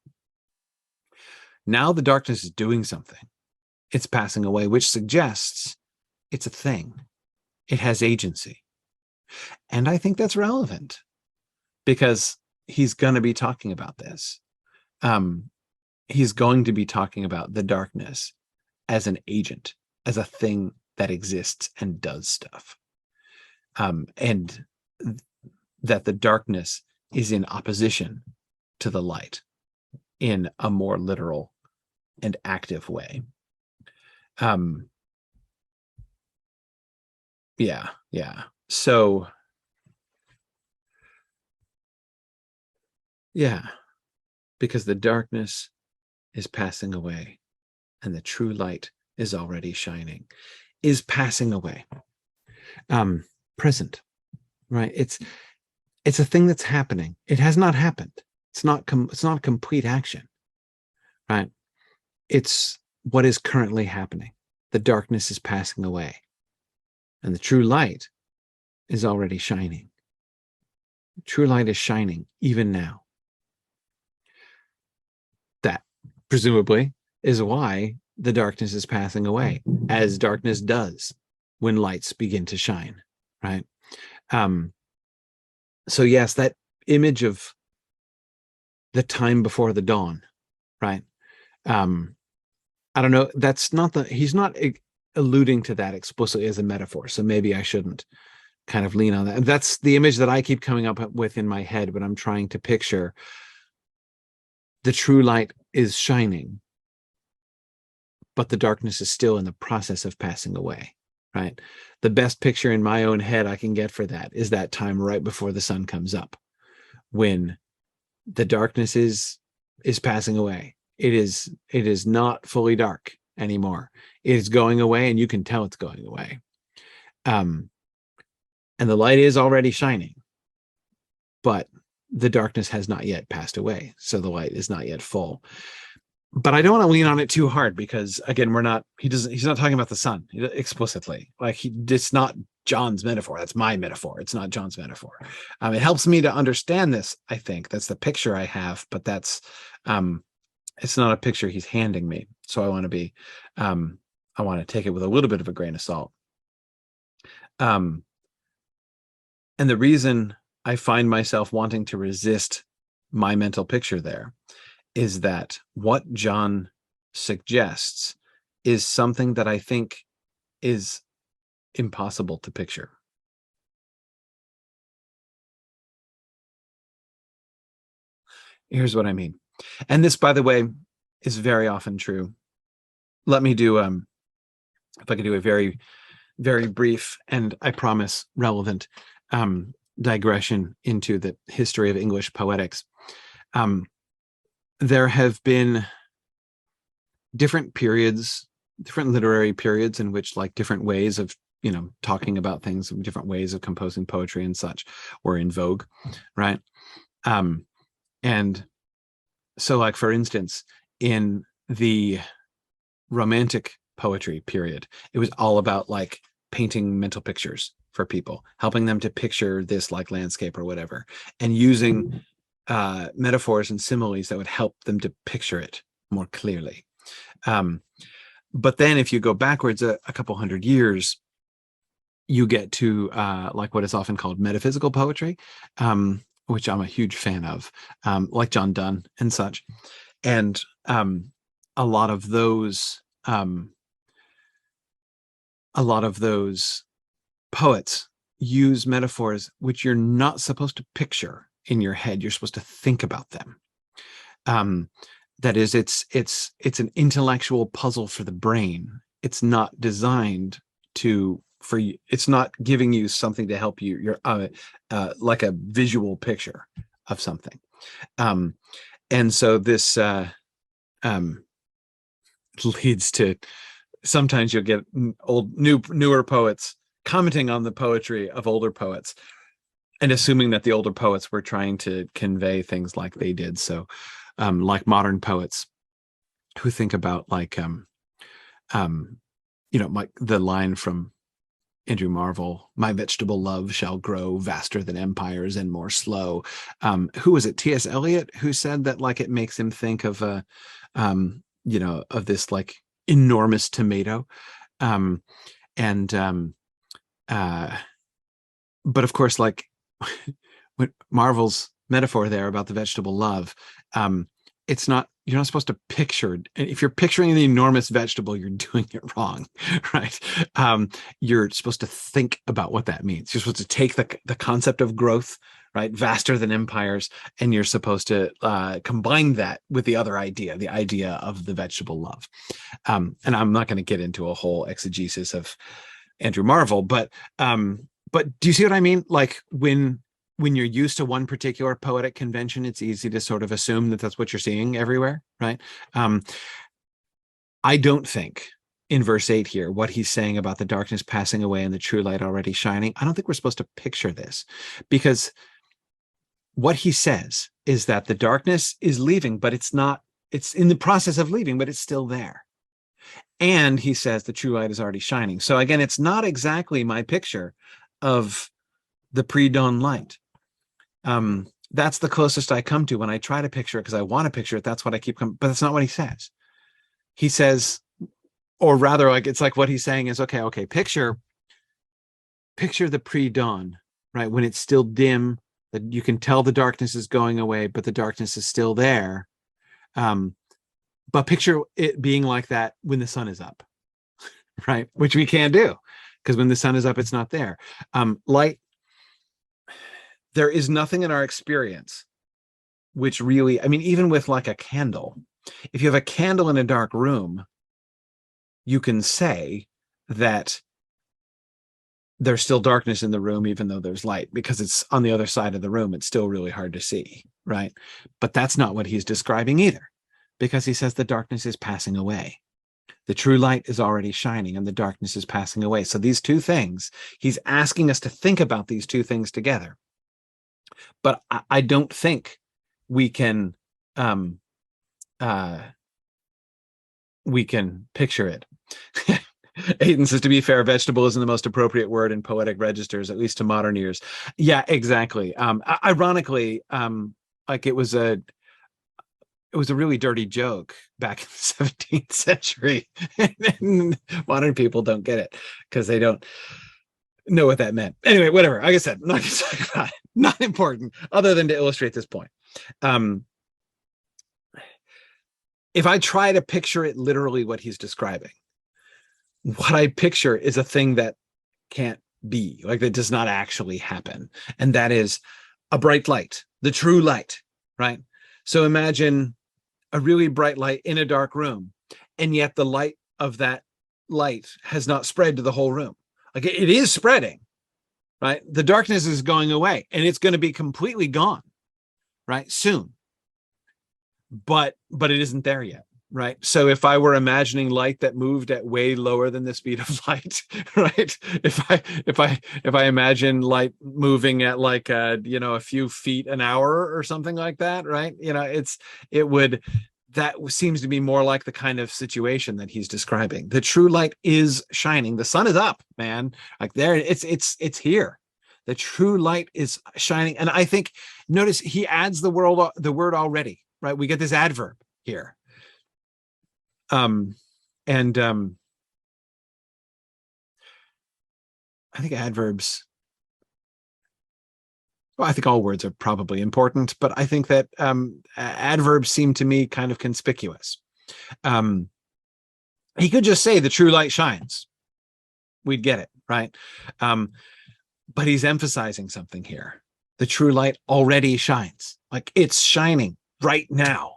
Now the darkness is doing something. It's passing away, which suggests it's a thing. It has agency. And I think that's relevant because he's going to be talking about this. He's going to be talking about the darkness as an agent, as a thing that exists and does stuff. And that the darkness is in opposition to the light in a more literal and active way. Yeah. So, yeah, because the darkness is passing away and the true light is already shining, is passing away. Present, right? It's a thing that's happening. It has not happened. It's not complete action, right? It's what is currently happening. The darkness is passing away and the true light is already shining. True light is shining even now. That presumably is why the darkness is passing away, as darkness does when lights begin to shine, right? So yes, that image of the time before the dawn, right? Um, I don't know. That's not he's not alluding to that explicitly as a metaphor. So maybe I shouldn't kind of lean on that. And that's the image that I keep coming up with in my head when I'm trying to picture the true light is shining, but the darkness is still in the process of passing away, right? The best picture in my own head I can get for that is that time right before the sun comes up, when the darkness is passing away. It is not fully dark anymore. It is going away, and you can tell it's going away. Um, and the light is already shining, but the darkness has not yet passed away, so the light is not yet full. But I don't want to lean on it too hard, because again, he's not talking about the sun explicitly. Like, it's not John's metaphor. That's my metaphor. It's not John's metaphor. It helps me to understand this. I think that's the picture I have, but it's not a picture he's handing me. So I want to take it with a little bit of a grain of salt. And the reason I find myself wanting to resist my mental picture there is that what John suggests is something that I think is impossible to picture. Here's what I mean. And this, by the way, is very often true. Let me do, if I could do a very, very brief, and I promise relevant, digression into the history of English poetics. There have been different periods, different literary periods in which, like, different ways of, talking about things, different ways of composing poetry and such were in vogue, right? And so, like, for instance, in the Romantic poetry period, it was all about, like, painting mental pictures for people, helping them to picture this, like, landscape or whatever, and using metaphors and similes that would help them to picture it more clearly. But then if you go backwards a couple hundred years, you get to like what is often called metaphysical poetry, which I'm a huge fan of, like John Donne and such. And a lot of those poets use metaphors which you're not supposed to picture in your head. You're supposed to think about them. That is, it's an intellectual puzzle for the brain. It's not designed for you. It's not giving you something to help you. You're like a visual picture of something. And so this leads to, sometimes you'll get newer poets commenting on the poetry of older poets and assuming that the older poets were trying to convey things like they did. So like modern poets who think about, like, the line from Andrew Marvell, "My vegetable love shall grow vaster than empires and more slow." Who was it? T.S. Eliot, who said that, like, it makes him think of of this, like, enormous tomato. But of course, like, Marvel's metaphor there about the vegetable love, it's not, you're not supposed to picture, if you're picturing the enormous vegetable, you're doing it wrong, right? You're supposed to think about what that means. You're supposed to take the concept of growth, right, vaster than empires, and you're supposed to combine that with the other idea, the idea of the vegetable love. And I'm not going to get into a whole exegesis of Andrew Marvell, but do you see what I mean? Like, when you're used to one particular poetic convention, it's easy to sort of assume that that's what you're seeing everywhere, right? I don't think in verse 8 here, what he's saying about the darkness passing away and the true light already shining, I don't think we're supposed to picture this, because what he says is that the darkness is leaving, but it's in the process of leaving, but it's still there. And he says the true light is already shining. So again, it's not exactly my picture of the pre-dawn light. That's the closest I come to when I try to picture it, because I want to picture it. That's what I keep coming, but that's not what he says. He says, or rather, like, it's like what he's saying is, okay, picture the pre-dawn, right? When it's still dim, that you can tell the darkness is going away, but the darkness is still there. But picture it being like that when the sun is up, right? Which we can't do, because when the sun is up, it's not there. Light, there is nothing in our experience which really, I mean, even with like a candle, if you have a candle in a dark room, you can say that there's still darkness in the room, even though there's light, because it's on the other side of the room. It's still really hard to see, right? But that's not what he's describing either, because he says the darkness is passing away. The true light is already shining and the darkness is passing away. So these two things, he's asking us to think about these two things together. But I don't think we can picture it. Aidan says, to be fair, vegetable isn't the most appropriate word in poetic registers, at least to modern ears. Yeah, exactly. Ironically, like it was a really dirty joke back in the 17th century. And modern people don't get it because they don't know what that meant. Anyway, whatever. Like I said, I'm not going to talk about it. Not important, other than to illustrate this point. If I try to picture it literally what he's describing, what I picture is a thing that can't be, like that does not actually happen. And that is a bright light, the true light, right? So imagine a really bright light in a dark room, and yet the light of that light has not spread to the whole room. Like it is spreading, right? The darkness is going away and it's going to be completely gone, right? Soon. But it isn't there yet, right? So if I were imagining light that moved at way lower than the speed of light, right? If I imagine light moving at like a few feet an hour or something like that, right? That seems to be more like the kind of situation that he's describing. The true light is shining. The sun is up, man. Like there, it's here. The true light is shining. And I think, notice he adds the word already, right? We get this adverb here. I think adverbs, well, I think all words are probably important, but I think that adverbs seem to me kind of conspicuous. He could just say the true light shines. We'd get it, right? But he's emphasizing something here. The true light already shines. Like it's shining right now.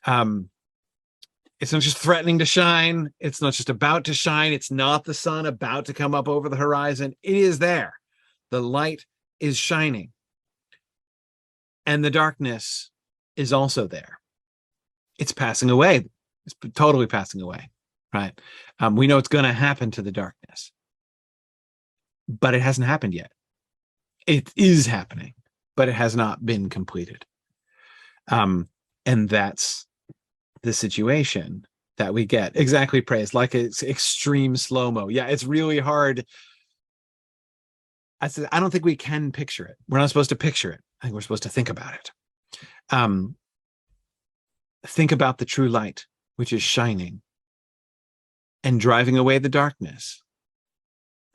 It's not just threatening to shine. It's not just about to shine. It's not the sun about to come up over the horizon. It is there. The light is shining. And the darkness is also there. It's passing away. It's totally passing away, right? We know it's going to happen to the darkness, but it hasn't happened yet. It is happening, but it has not been completed. And that's the situation that we get. Exactly, praise, like it's extreme slow-mo. Yeah, it's really hard. I don't think we can picture it. We're not supposed to picture it. I think we're supposed to think about it. Think about the true light, which is shining and driving away the darkness.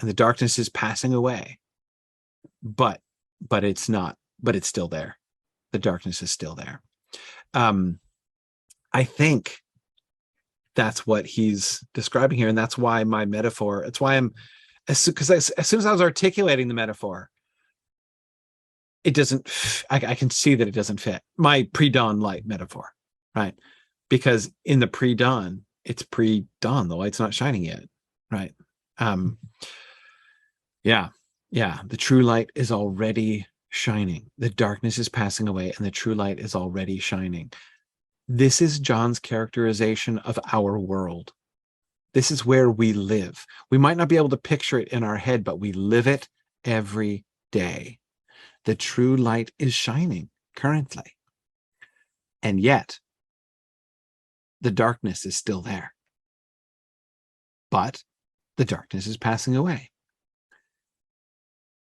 And the darkness is passing away. But it's not, but it's still there. The darkness is still there. I think that's what he's describing here. And that's why my metaphor, it's why because as soon as I was articulating the metaphor, it doesn't, I can see that it doesn't fit my pre-dawn light metaphor, right? Because in the pre-dawn, it's pre-dawn, the light's not shining yet, right? Yeah, the true light is already shining. The darkness is passing away and the true light is already shining. This is John's characterization of our world. This is where we live. We might not be able to picture it in our head, but we live it every day. The true light is shining currently. And yet, the darkness is still there. But the darkness is passing away.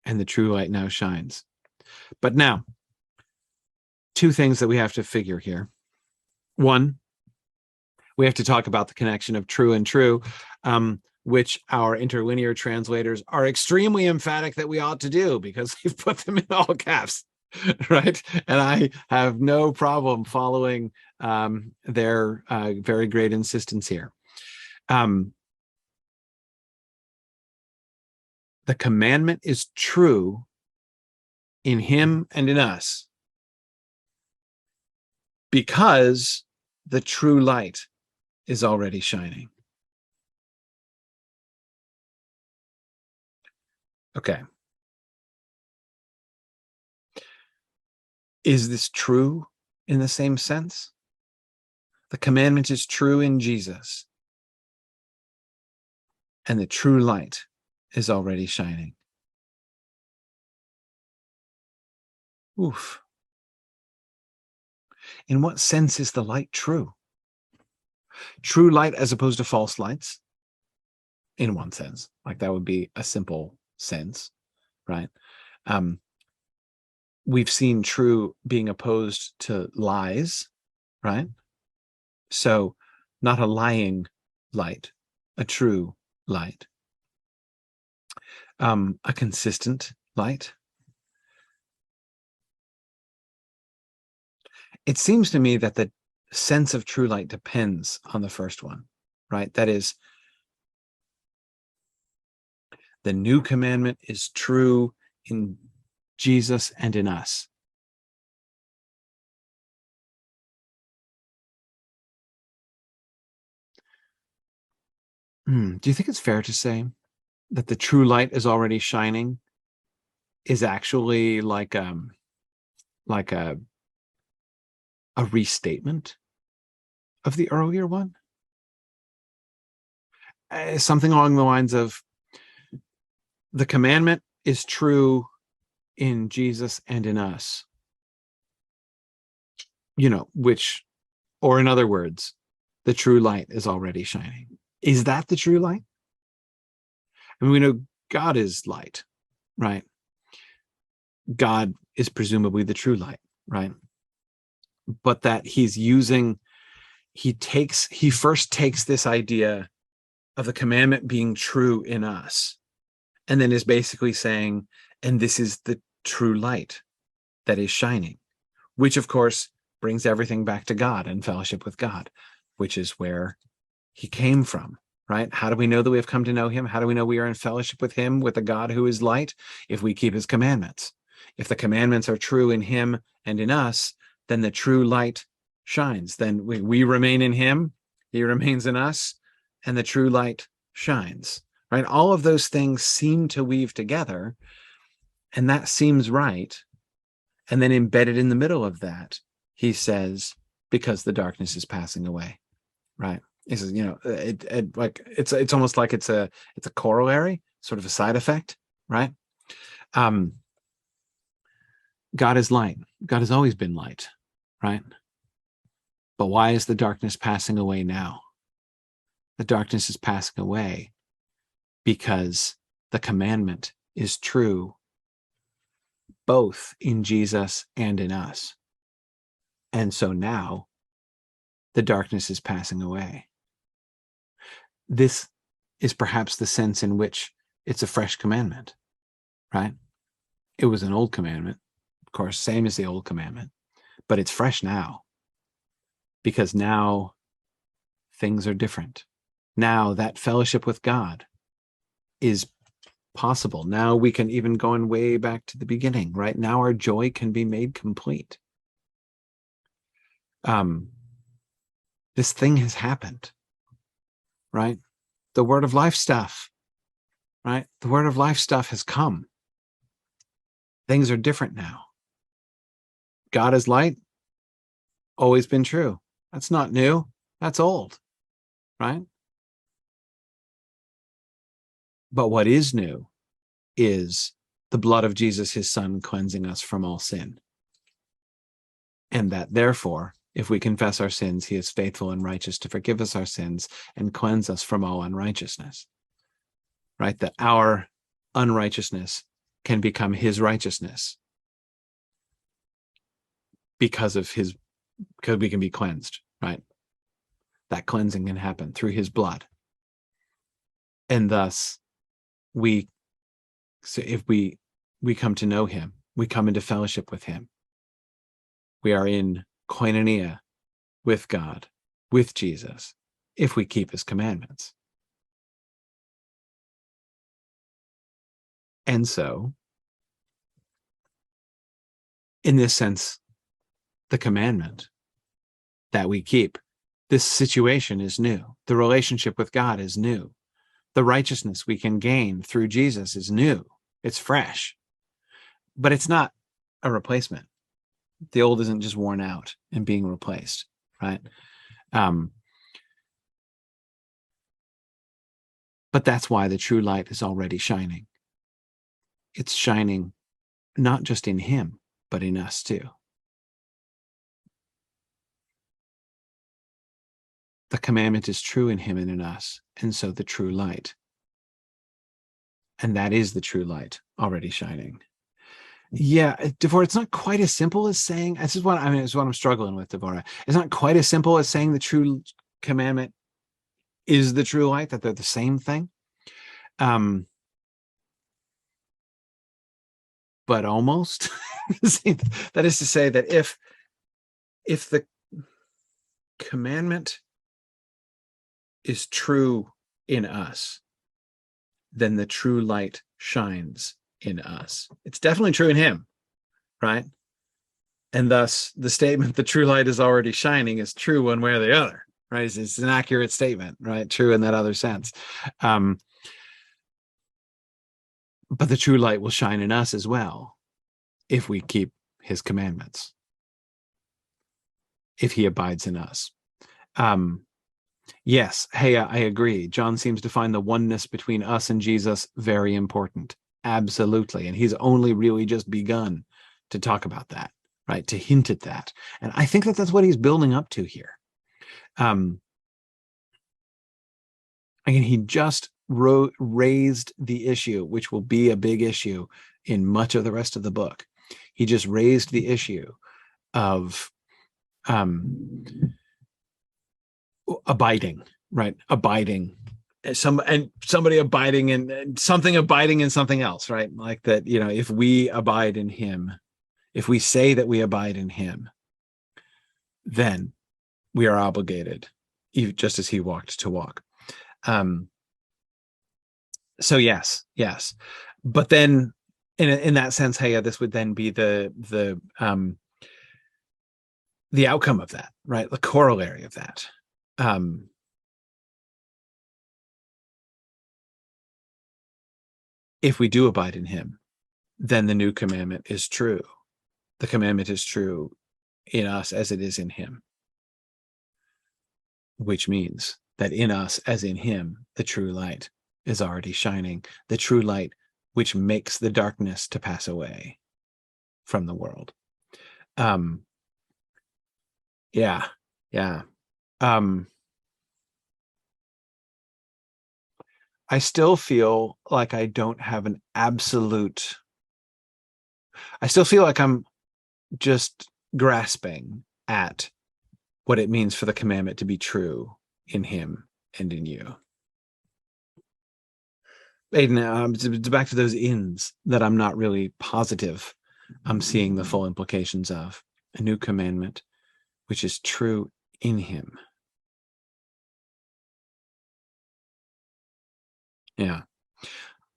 And the true light now shines. But now, two things that we have to figure here. One, we have to talk about the connection of true and true, which our interlinear translators are extremely emphatic that we ought to do because we've put them in all caps. right? And I have no problem following their very great insistence here. The commandment is true in him and in us because the true light is already shining. Okay. Is this true in the same sense? The commandment is true in Jesus, and the true light is already shining. Oof. In what sense is the light true? True light as opposed to false lights? In one sense, like that would be a simple sense, right? We've seen true being opposed to lies, right? So not a lying light, a true light, a consistent light. It seems to me that the sense of true light depends on the first one, right? That is, the new commandment is true in Jesus and in us. Do you think it's fair to say that the true light is already shining is actually like a restatement of the earlier one? Something along the lines of, the commandment is true in Jesus and in us, which, or in other words, the true light is already shining. Is that the true light? I mean, we know God is light, right? God is presumably the true light, right? But that he first takes this idea of the commandment being true in us, and then is basically saying, and this is the true light that is shining, which of course brings everything back to God and fellowship with God, which is where he came from, right? How do we know that we have come to know him? How do we know we are in fellowship with him, with a God who is light? If we keep his commandments. If the commandments are true in him and in us, then the true light shines. Then we remain in him, he remains in us, and the true light shines, right? All of those things seem to weave together, and that seems right. And then embedded in the middle of that, he says, because the darkness is passing away, right? He says, it's almost like it's a corollary, sort of a side effect, right? God is light. God has always been light, right? But why is the darkness passing away now? The darkness is passing away because the commandment is true both in Jesus and in us. And so now the darkness is passing away. This is perhaps the sense in which it's a fresh commandment, right? It was an old commandment, of course, same as the old commandment, but it's fresh now because now things are different. Now that fellowship with God is possible. Now we can even go way back to the beginning, right? Now our joy can be made complete. This thing has happened, right? The word of life stuff, right? The word of life stuff has come. Things are different now. God is light, always been true. That's not new. That's old, right? But what is new is the blood of Jesus, his son, cleansing us from all sin. And that therefore, if we confess our sins, he is faithful and righteous to forgive us our sins and cleanse us from all unrighteousness, right? That our unrighteousness can become his righteousness because we can be cleansed, right? That cleansing can happen through his blood. And thus, if we come to know him, we come into fellowship with him. We are in koinonia with God, with Jesus, if we keep his commandments. And so, in this sense, the commandment that we keep, this situation is new. The relationship with God is new. The righteousness we can gain through Jesus is new. It's fresh. But it's not a replacement. The old isn't just worn out and being replaced, right? But that's why the true light is already shining. It's shining not just in him, but in us too. The commandment is true in him and in us, and so the true light. And that is the true light already shining. Yeah, Devorah, it's not quite as simple as saying, this is what I'm struggling with, Devorah. It's not quite as simple as saying the true commandment is the true light, that they're the same thing. But almost. That is to say that if the commandment is true in us, then the true light shines in us. It's definitely true in him, right? And thus the statement, the true light is already shining, is true one way or the other, right? It's an accurate statement, right? True in that other sense. But the true light will shine in us as well if we keep his commandments, if he abides in us. Yes, hey, I agree. John seems to find the oneness between us and Jesus very important. Absolutely. And he's only really just begun to talk about that, right? To hint at that. And I think that that's what he's building up to here. Again, he just raised the issue, which will be a big issue in much of the rest of the book. He just raised the issue of abiding, right? Abiding, somebody abiding in something, abiding in something else, right? Like that, if we abide in him, if we say that we abide in him, then we are obligated, just as he walked, to walk. So yes. But then in that sense, hey, this would then be the outcome of that, right? The corollary of that. If we do abide in him, then the new commandment is true. The commandment is true in us as it is in him, which means that in us as in him, the true light is already shining, the true light which makes the darkness to pass away from the world. Yeah. I still feel like I don't have an absolute. I still feel like I'm just grasping at what it means for the commandment to be true in him and in you. Aiden, it's back to those ins that I'm not really positive I'm seeing the full implications of. A new commandment, which is true in him. Yeah.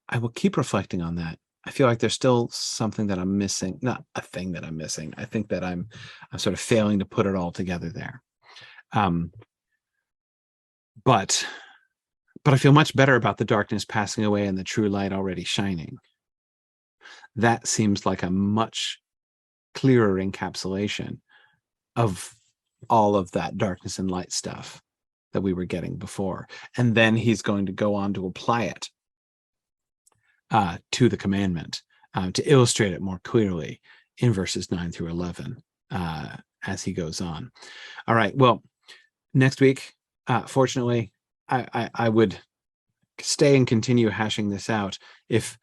I will keep reflecting on that. I feel like there's still something that I'm missing. Not a thing that I'm missing. I think that I'm sort of failing to put it all together there. But I feel much better about the darkness passing away and the true light already shining. That seems like a much clearer encapsulation of all of that darkness and light stuff that we were getting before. And then he's going to go on to apply it to the commandment, to illustrate it more clearly in verses 9 through 11 as he goes on. All right, well, next week, fortunately, I would stay and continue hashing this out if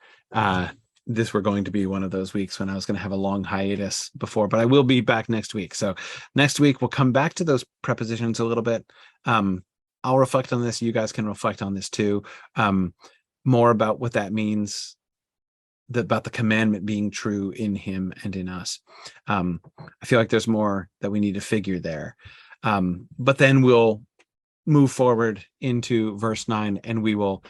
this were going to be one of those weeks when I was going to have a long hiatus before, but I will be back next week. So next week, we'll come back to those prepositions a little bit. I'll reflect on this. You guys can reflect on this too. More about what that means about the commandment being true in him and in us. I feel like there's more that we need to figure there. But then we'll move forward into verse 9, and we will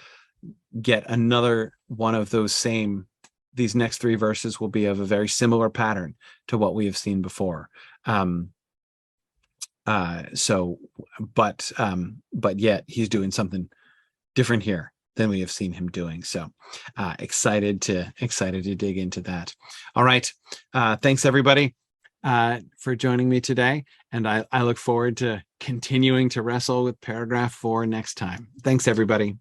get another one of these next 3 verses will be of a very similar pattern to what we have seen before. But yet he's doing something different here than we have seen him doing. So excited to dig into that. All right. Thanks everybody for joining me today. And I look forward to continuing to wrestle with paragraph 4 next time. Thanks everybody.